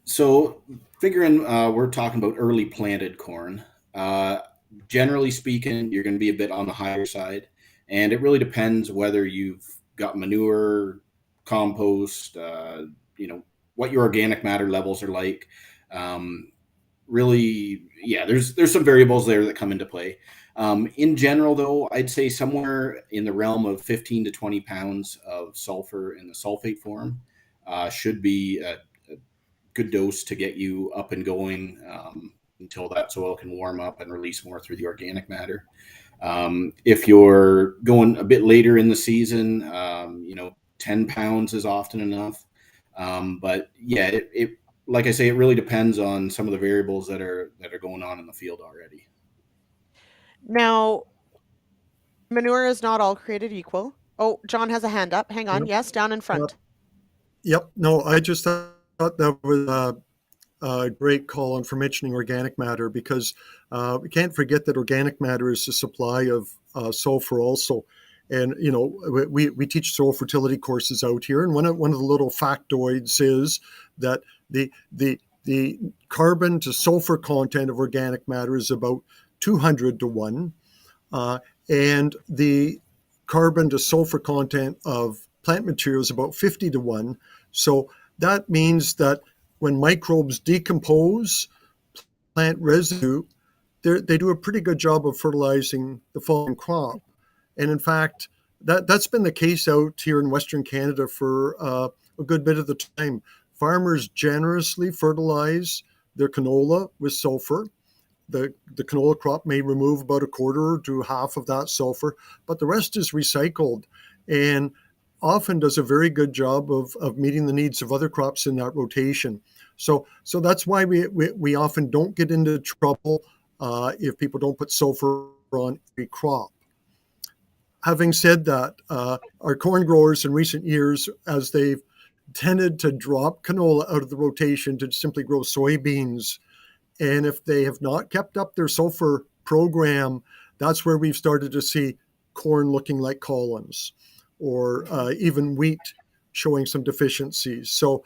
So figuring we're talking about early planted corn, generally speaking, you're going to be a bit on the higher side. And it really depends whether you've got manure, compost, what your organic matter levels are like. There's some variables there that come into play. In general, though, I'd say somewhere in the realm of 15 to 20 pounds of sulfur in the sulfate form should be a good dose to get you up and going until that soil can warm up and release more through the organic matter. If you're going a bit later in the season, 10 pounds is often enough. But yeah, it like I say, it really depends on some of the variables that are going on in the field already. Now, manure is not all created equal. Oh, John has a hand up. Hang on. Yep. Yes, down in front. Yep. No, I just thought that was a great call for mentioning organic matter, because we can't forget that organic matter is the supply of sulfur also. And, we teach soil fertility courses out here. And one of the little factoids is that the carbon to sulfur content of organic matter is about 200 to 1. And the carbon to sulfur content of plant material is about 50 to 1. So that means that when microbes decompose plant residue, they do a pretty good job of fertilizing the following crop. And in fact, that's been the case out here in Western Canada for a good bit of the time. Farmers generously fertilize their canola with sulfur. The canola crop may remove about a quarter to half of that sulfur, but the rest is recycled and often does a very good job of meeting the needs of other crops in that rotation. So that's why we often don't get into trouble if people don't put sulfur on every crop. Having said that, our corn growers in recent years, as they've tended to drop canola out of the rotation to simply grow soybeans, and if they have not kept up their sulfur program, that's where we've started to see corn looking like Collins, or even wheat showing some deficiencies. So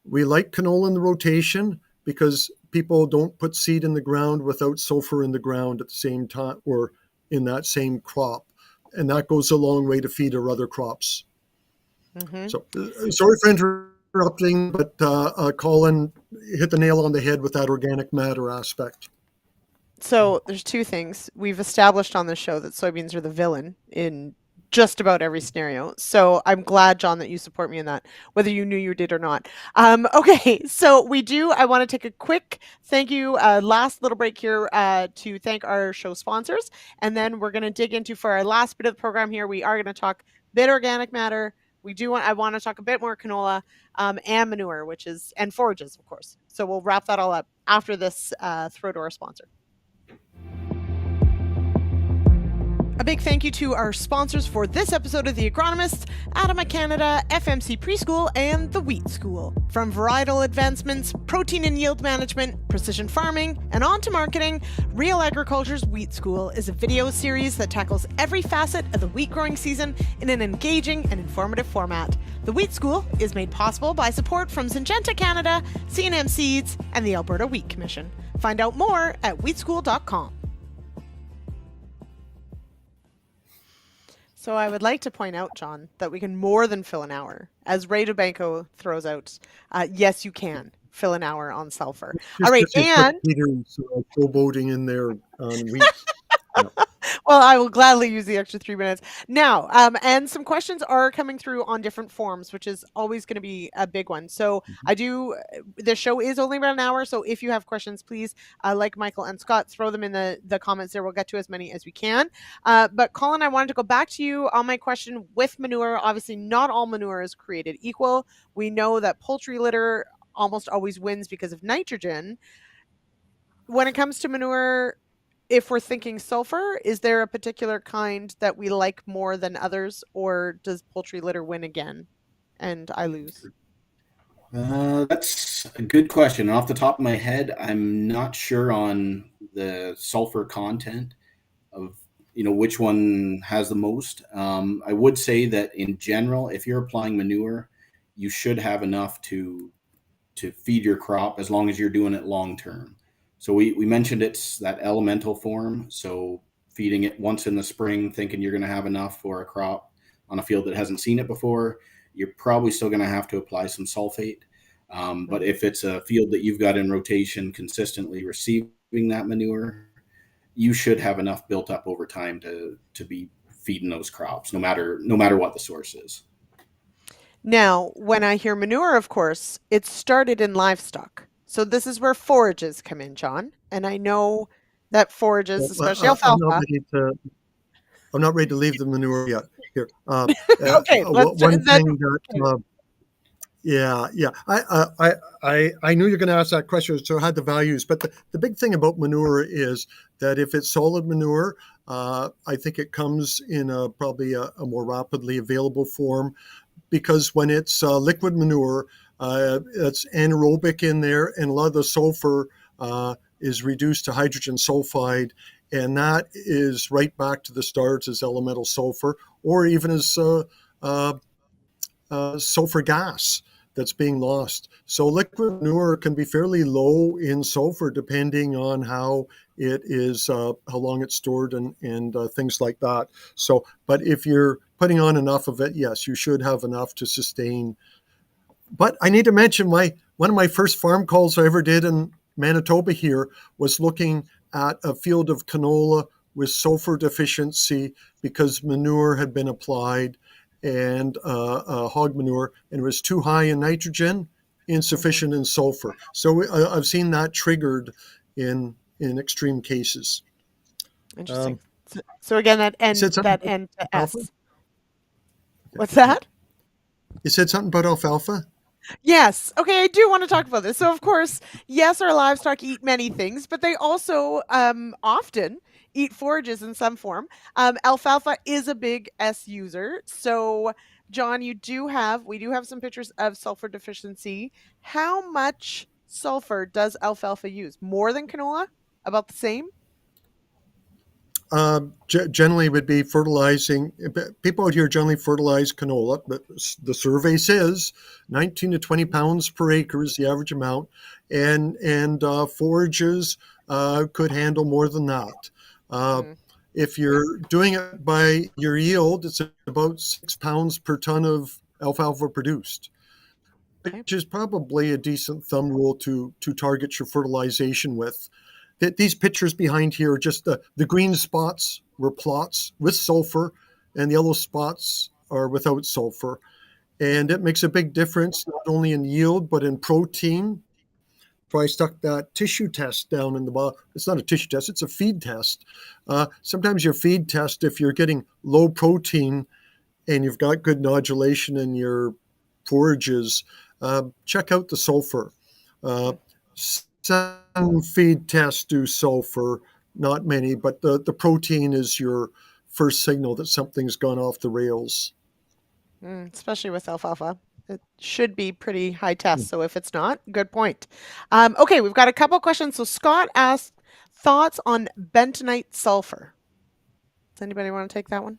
we like canola in the rotation because people don't put seed in the ground without sulfur in the ground at the same time or in that same crop. And that goes a long way to feed our other crops. Mm-hmm. So sorry for interrupting, but Colin hit the nail on the head with that organic matter aspect. So there's two things. We've established on this show that soybeans are the villain in just about every scenario. So I'm glad, John, that you support me in that, whether you knew you did or not. Okay, so I want to take a quick thank you, last little break here to thank our show sponsors. And then we're going to dig into, for our last bit of the program here, we are going to talk bit organic matter. I want to talk a bit more canola and manure, and forages, of course. So we'll wrap that all up after this throw to our sponsor. A big thank you to our sponsors for this episode of The Agronomists, ADAMA Canada, FMC Preschool, and The Wheat School. From varietal advancements, protein and yield management, precision farming, and on to marketing, Real Agriculture's Wheat School is a video series that tackles every facet of the wheat growing season in an engaging and informative format. The Wheat School is made possible by support from Syngenta Canada, C&M Seeds, and the Alberta Wheat Commission. Find out more at wheatschool.com. So I would like to point out, John, that we can more than fill an hour. As Ray DeBanco throws out, yes, you can fill an hour on sulfur. All right, and Peter's showboating in there on wheat. Yeah. well, I will gladly use the extra 3 minutes now. And some questions are coming through on different forms, which is always going to be a big one. So the show is only about an hour. So if you have questions, please, like Michael and Scott, throw them in the comments there. We'll get to as many as we can. But Colin, I wanted to go back to you on my question with manure. Obviously, not all manure is created equal. We know that poultry litter almost always wins because of nitrogen. When it comes to manure, if we're thinking sulfur, is there a particular kind that we like more than others, or does poultry litter win again and I lose? That's a good question. Off the top of my head, I'm not sure on the sulfur content of which one has the most. I would say that in general, if you're applying manure, you should have enough to feed your crop as long as you're doing it long term. So we mentioned it's that elemental form. So feeding it once in the spring, thinking you're going to have enough for a crop on a field that hasn't seen it before, you're probably still going to have to apply some sulfate. But if it's a field that you've got in rotation consistently receiving that manure, you should have enough built up over time to be feeding those crops, no matter what the source is. Now, when I hear manure, of course, it started in livestock. So this is where forages come in, John. And I know that forages, especially alfalfa. I'm not ready to leave the manure yet. Here. Okay. One thing that. I knew you're going to ask that question, so I had the values. But the big thing about manure is that if it's solid manure, I think it comes in probably a more rapidly available form, because when it's liquid manure, it's anaerobic in there, and a lot of the sulfur is reduced to hydrogen sulfide, and that is right back to the start as elemental sulfur, or even as sulfur gas that's being lost. So liquid manure can be fairly low in sulfur depending on how it is, how long it's stored, and things like that. So, but if you're putting on enough of it, yes, you should have enough to sustain. But I need to mention one of my first farm calls I ever did in Manitoba here was looking at a field of canola with sulfur deficiency because manure had been applied, and hog manure, and it was too high in nitrogen, insufficient in sulfur. So I've seen that triggered in extreme cases. Interesting. So again, that N to S. Alpha? What's that? You said something about alfalfa? Yes. Okay, I do want to talk about this. So, of course, yes, our livestock eat many things, but they also often eat forages in some form. Alfalfa is a big S user. So, John, we do have some pictures of sulfur deficiency. How much sulfur does alfalfa use? More than canola? About the same? Generally would be fertilizing. People out here generally fertilize canola, but the survey says 19 to 20 pounds per acre is the average amount, and forages could handle more than that. If you're doing it by your yield, it's about 6 pounds per ton of alfalfa produced, which is probably a decent thumb rule to target your fertilization with. These pictures behind here are just the green spots were plots with sulfur, and the yellow spots are without sulfur. And it makes a big difference, not only in yield, but in protein. So I stuck that tissue test down in the bottom. It's not a tissue test, it's a feed test. Sometimes your feed test, if you're getting low protein and you've got good nodulation in your forages, check out the sulfur. Some feed tests do sulfur, not many, but the protein is your first signal that something's gone off the rails. Especially with alfalfa. It should be pretty high test. So if it's not, good point. Okay, we've got a couple questions. So Scott asked thoughts on bentonite sulfur. Does anybody want to take that one?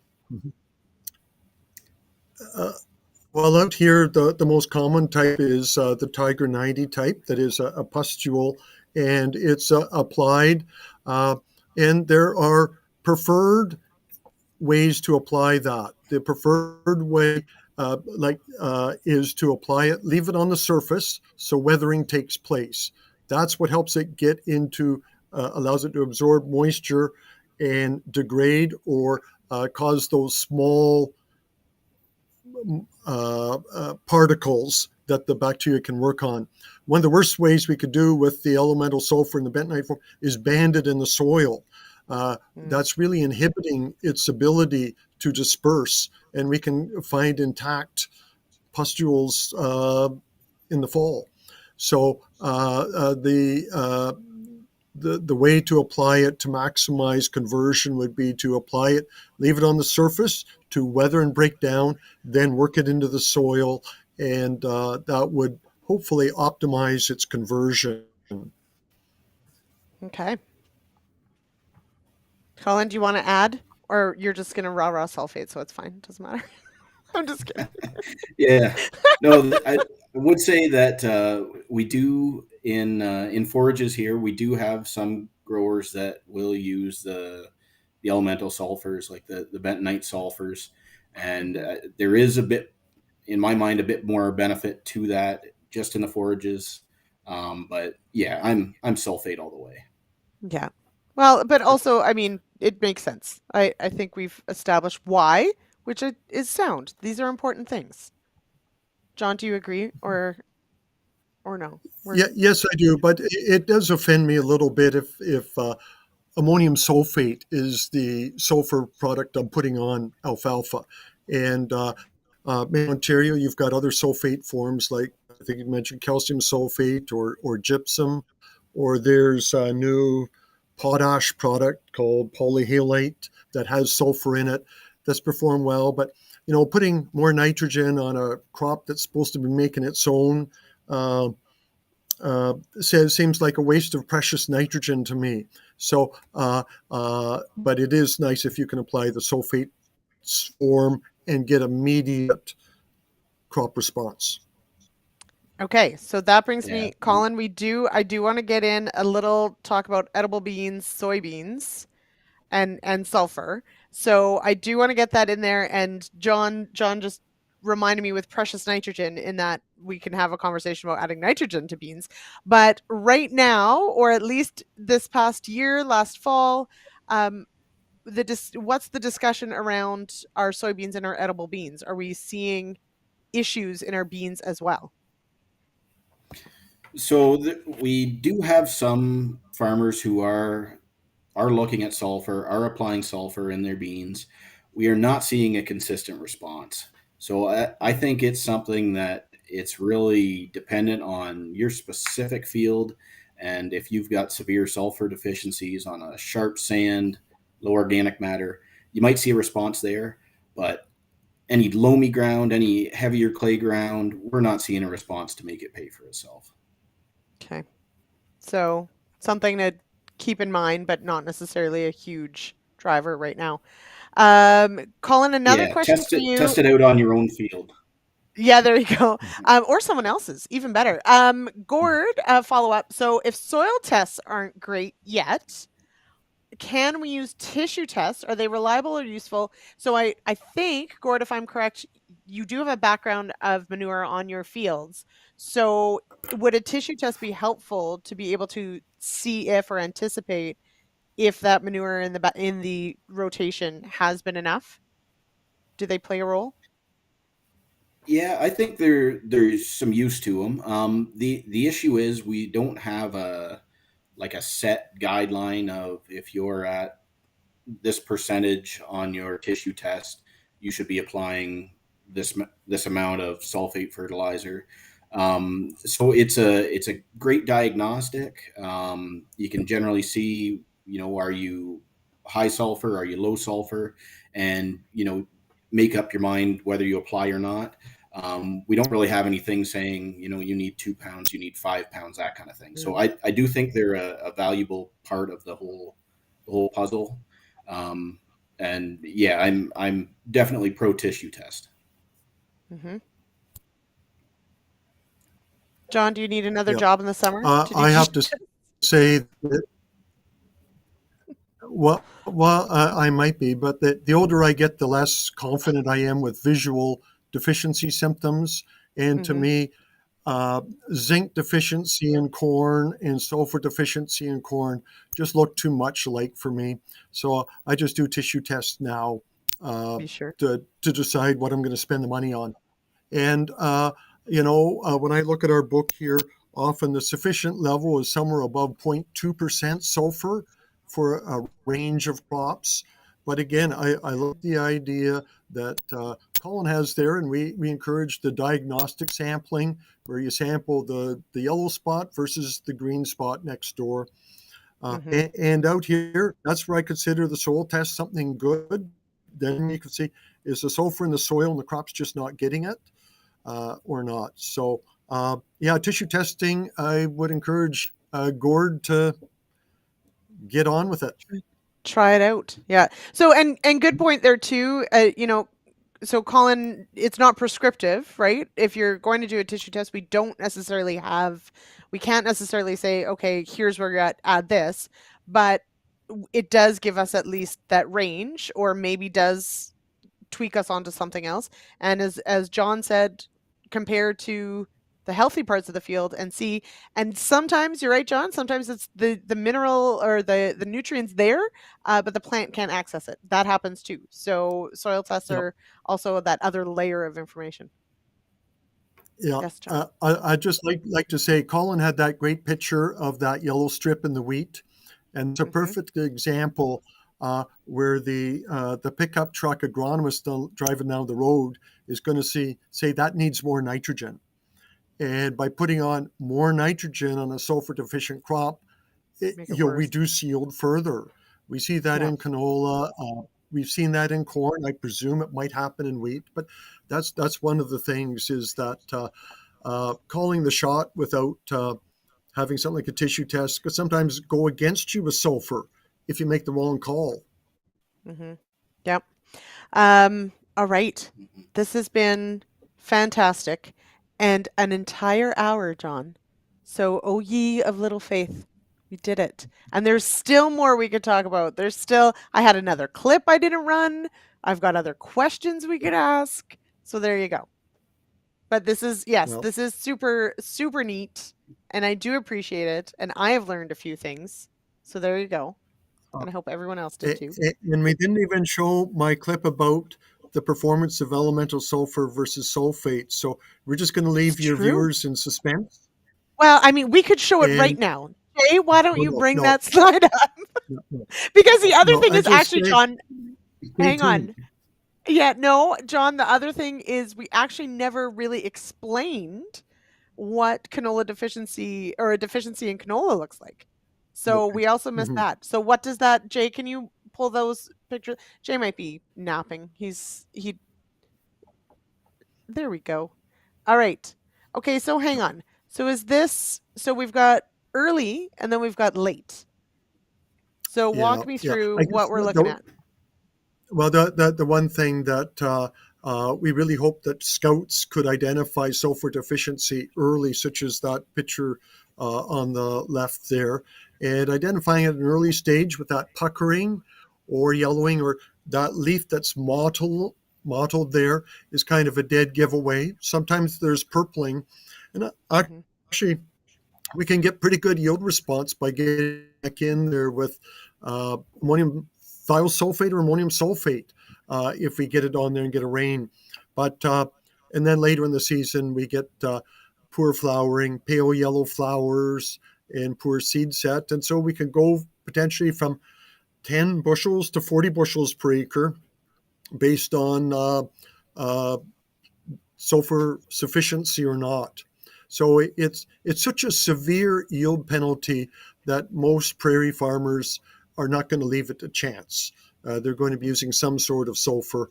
Well, out here, the most common type is the Tiger 90 type, that is a pustule, and it's applied. And there are preferred ways to apply that. The preferred way is to apply it, leave it on the surface so weathering takes place. That's what helps it get into, allows it to absorb moisture and degrade or cause those small particles that the bacteria can work on. One of the worst ways we could do with the elemental sulfur in the bentonite form is band it in the soil. That's really inhibiting its ability to disperse, and we can find intact pustules in the fall. So the way to apply it to maximize conversion would be to apply it, leave it on the surface to weather and break down, then work it into the soil, and that would hopefully optimize its conversion. Okay. Colin, do you want to add? Or you're just going to raw sulfate, so it's fine. Doesn't matter. I'm just kidding. Yeah. No, I would say that we do in forages here, we do have some growers that will use the elemental sulfurs, like the bentonite sulfurs. And there is a bit, in my mind, a bit more benefit to that just in the forages. But yeah, I'm sulfate all the way. Yeah. Well, but also, I mean, it makes sense. I think we've established why, which is sound. These are important things. John, do you agree or no? Yes, I do, but it does offend me a little bit if ammonium sulfate is the sulfur product I'm putting on alfalfa. And in Ontario, you've got other sulfate forms, like I think you mentioned calcium sulfate or gypsum, or there's a new potash product called polyhalite that has sulfur in it that's performed well. But putting more nitrogen on a crop that's supposed to be making its own seems like a waste of precious nitrogen to me. So, but it is nice if you can apply the sulfate form and get immediate crop response. Okay, so that brings me, Colin, I do want to get in a little talk about edible beans, soybeans, and sulfur. So I do want to get that in there. And John just reminded me with precious nitrogen in that we can have a conversation about adding nitrogen to beans. But right now, or at least this past year, last fall, what's the discussion around our soybeans and our edible beans? Are we seeing issues in our beans as well? So we do have some farmers who are looking at sulfur, are applying sulfur in their beans. We are not seeing a consistent response. So I think it's something that it's really dependent on your specific field. And if you've got severe sulfur deficiencies on a sharp sand, low organic matter, you might see a response there. But any loamy ground, any heavier clay ground, we're not seeing a response to make it pay for itself. Okay. So something to keep in mind, but not necessarily a huge driver right now. Colin, another Yeah, question for you. test it out on your own field. Yeah, there you go. Or someone else's, even better. Gord, follow up. So if soil tests aren't great yet, can we use tissue tests? Are they reliable or useful? So I think, Gord, if I'm correct, you do have a background of manure on your fields. So would a tissue test be helpful to be able to see if or anticipate if that manure in the rotation has been enough? Do they play a role? Yeah, I think there's some use to them. The issue is we don't have a set guideline of if you're at this percentage on your tissue test, you should be applying this amount of sulfate fertilizer. So it's a great diagnostic. You can generally see, are you high sulfur, are you low sulfur, and make up your mind whether you apply or not. We don't really have anything saying, you need 2 pounds, you need 5 pounds, that kind of thing. So I do think they're a valuable part of the whole puzzle. And yeah, I'm definitely pro tissue test. Mm-hmm. John, do you need another Yeah. job in the summer? I have to say that, I might be, but the older I get, the less confident I am with visual deficiency symptoms. And to me, zinc deficiency in corn and sulfur deficiency in corn just look too much alike for me. So I just do tissue tests now Be sure. to decide what I'm going to spend the money on. And, when I look at our book here, often the sufficient level is somewhere above 0.2% sulfur for a range of crops. But again, I like the idea that Colin has there, and we encourage the diagnostic sampling where you sample the yellow spot versus the green spot next door. And out here, that's where I consider the soil test something good. Then you can see, is the sulfur in the soil and the crop's just not getting it or not? So, tissue testing, I would encourage Gord to get on with it. Try it out. Yeah. So and good point there too. So Colin, it's not prescriptive, right? If you're going to do a tissue test, we can't necessarily say, okay, here's where you're at, add this, but it does give us at least that range, or maybe does tweak us onto something else. And as John said, compared to the healthy parts of the field and see, and sometimes you're right, John, sometimes it's the mineral or the nutrients there, but the plant can't access it. That happens too. So soil tests are also that other layer of information. Yeah, Yes, John. I just like to say, Colin had that great picture of that yellow strip in the wheat, and it's a perfect example where the pickup truck agronomist driving down the road is going to say that needs more nitrogen. And by putting on more nitrogen on a sulfur deficient crop, you'll reduce yield further. We see that in canola. We've seen that in corn. I presume it might happen in wheat, but that's one of the things is that calling the shot without having something like a tissue test could sometimes go against you with sulfur if you make the wrong call. Yep. All right. This has been fantastic. And an entire hour, John. So, O ye of little faith, we did it. And there's still more we could talk about. I had another clip I didn't run. I've got other questions we could ask. So there you go. But this is super, super neat. And I do appreciate it. And I have learned a few things. So there you go. And I hope everyone else did too. And we didn't even show my clip about the performance of elemental sulfur versus sulfate. So we're just going to leave your viewers in suspense. Well, I mean, we could show it right now. Jay, why don't you bring that slide up? Because the other thing is actually, John, hang on. Yeah, no, John, the other thing is we actually never really explained what canola deficiency or a deficiency in canola looks like. So we also missed that. So what does that, Jay, can you pull those pictures? Jay might be napping. There we go. All right. Okay, so hang on. So we've got early and then we've got late. So walk me through what we're looking at. Well, the one thing that we really hope that scouts could identify sulfur deficiency early, such as that picture on the left there, and identifying at an early stage with that puckering or yellowing or that leaf that's mottled there is kind of a dead giveaway. Sometimes there's purpling, and actually we can get pretty good yield response by getting back in there with ammonium thiosulfate or ammonium sulfate if we get it on there and get a rain. But and then later in the season we get poor flowering, pale yellow flowers, and poor seed set, and so we can go potentially from 10 bushels to 40 bushels per acre based on sulfur sufficiency or not. So it's such a severe yield penalty that most prairie farmers are not going to leave it to chance. They're going to be using some sort of sulfur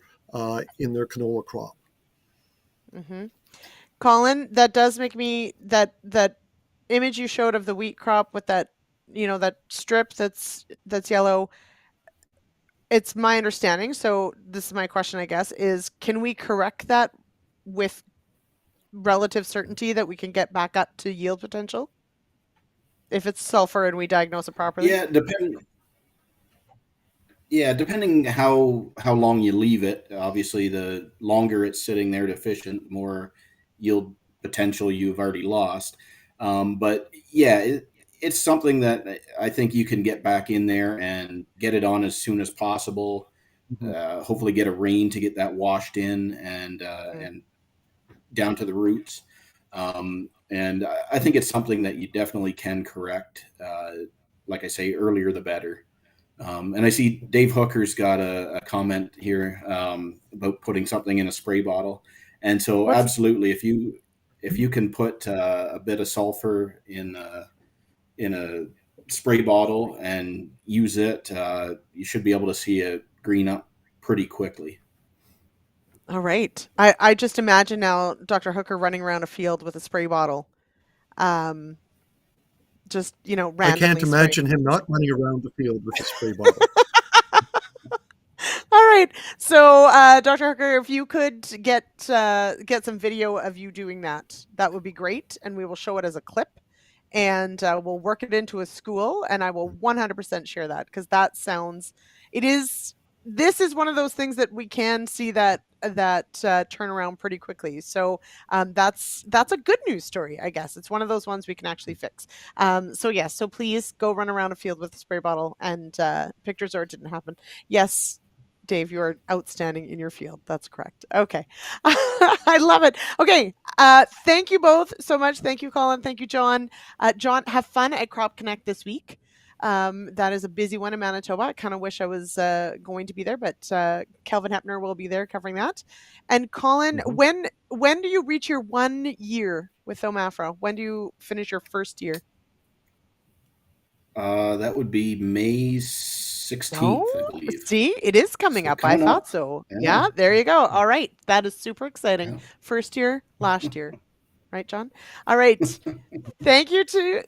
in their canola crop. Mm-hmm. Colin, that does make me that image you showed of the wheat crop with that, that strip that's yellow. It's my understanding. So this is my question, I guess, is can we correct that with relative certainty that we can get back up to yield potential if it's sulfur and we diagnose it properly? Depending how long you leave it. Obviously, the longer it's sitting there deficient, more yield potential you've already lost. But yeah, it's something that I think you can get back in there and get it on as soon as possible. Hopefully get a rain to get that washed in and down to the roots. And I think it's something that you definitely can correct. Like I say, earlier the better. And I see Dave Hooker's got a comment here about putting something in a spray bottle. And so absolutely, if you can put a bit of sulfur in a spray bottle and use it, you should be able to see it green up pretty quickly. All right. I just imagine now Dr. Hooker running around a field with a spray bottle. Just, randomly. I can't imagine him not running around the field with a spray bottle. All right. So, Dr. Hooker, if you could get some video of you doing that, that would be great. And we will show it as a clip. And we'll work it into a school. And I will 100% share that because this is one of those things that we can see that turn around pretty quickly. So that's a good news story, I guess. It's one of those ones we can actually fix. So please go run around a field with a spray bottle and pictures or it didn't happen. Yes, Dave, you are outstanding in your field. That's correct. Okay. I love it. Okay. Thank you both so much. Thank you, Colin. Thank you, John. John, have fun at Crop Connect this week. That is a busy one in Manitoba. I kind of wish I was going to be there, but Kelvin Hepner will be there covering that. And Colin, when do you reach your 1 year with OMAFRA? When do you finish your first year? That would be May 16th, I believe. See, it is coming up. I thought so. Yeah, there you go. All right. That is super exciting. Yeah. First year, last year. Right, John? All right. Thank you to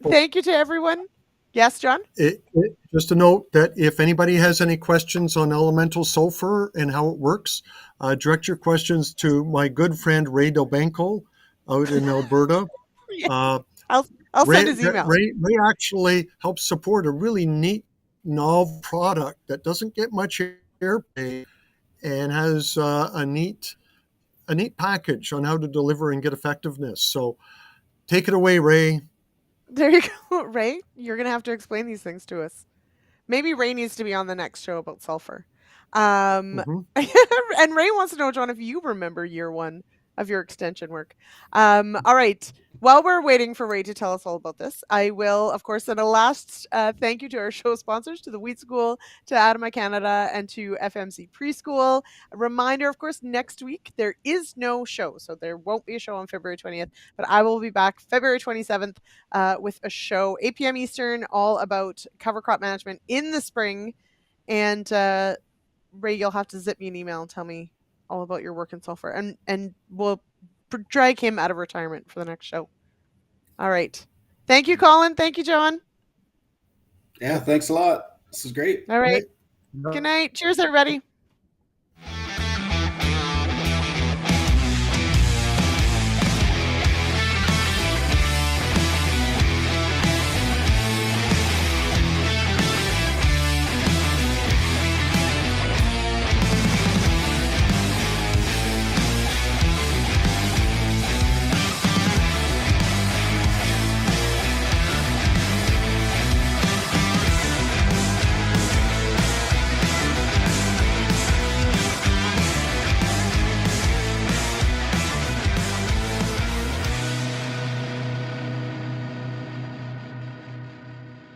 everyone. Yes, John? Just a note that if anybody has any questions on elemental sulfur and how it works, direct your questions to my good friend Ray Delbanco out in Alberta. I'll send his email. Ray actually helps support a really neat novel product that doesn't get much airplay and has a neat package on how to deliver and get effectiveness. So take it away, Ray. There you go, Ray. You're going to have to explain these things to us. Maybe Ray needs to be on the next show about sulfur. And Ray wants to know, John, if you remember year one of your extension work. All right. While we're waiting for Ray to tell us all about this, I will, of course, send a last thank you to our show sponsors, to the Wheat School, to ADAMA Canada, and to FMC Preschool. A reminder, of course, next week there is no show, so there won't be a show on February 20th, but I will be back February 27th with a show, 8 p.m. Eastern, all about cover crop management in the spring. And Ray, you'll have to zip me an email and tell me all about your work in sulfur, and we'll drag him out of retirement for the next show. All right. Thank you, Colin. Thank you, John. Yeah, thanks a lot. This is great. All right. Right. Good night. Cheers, everybody.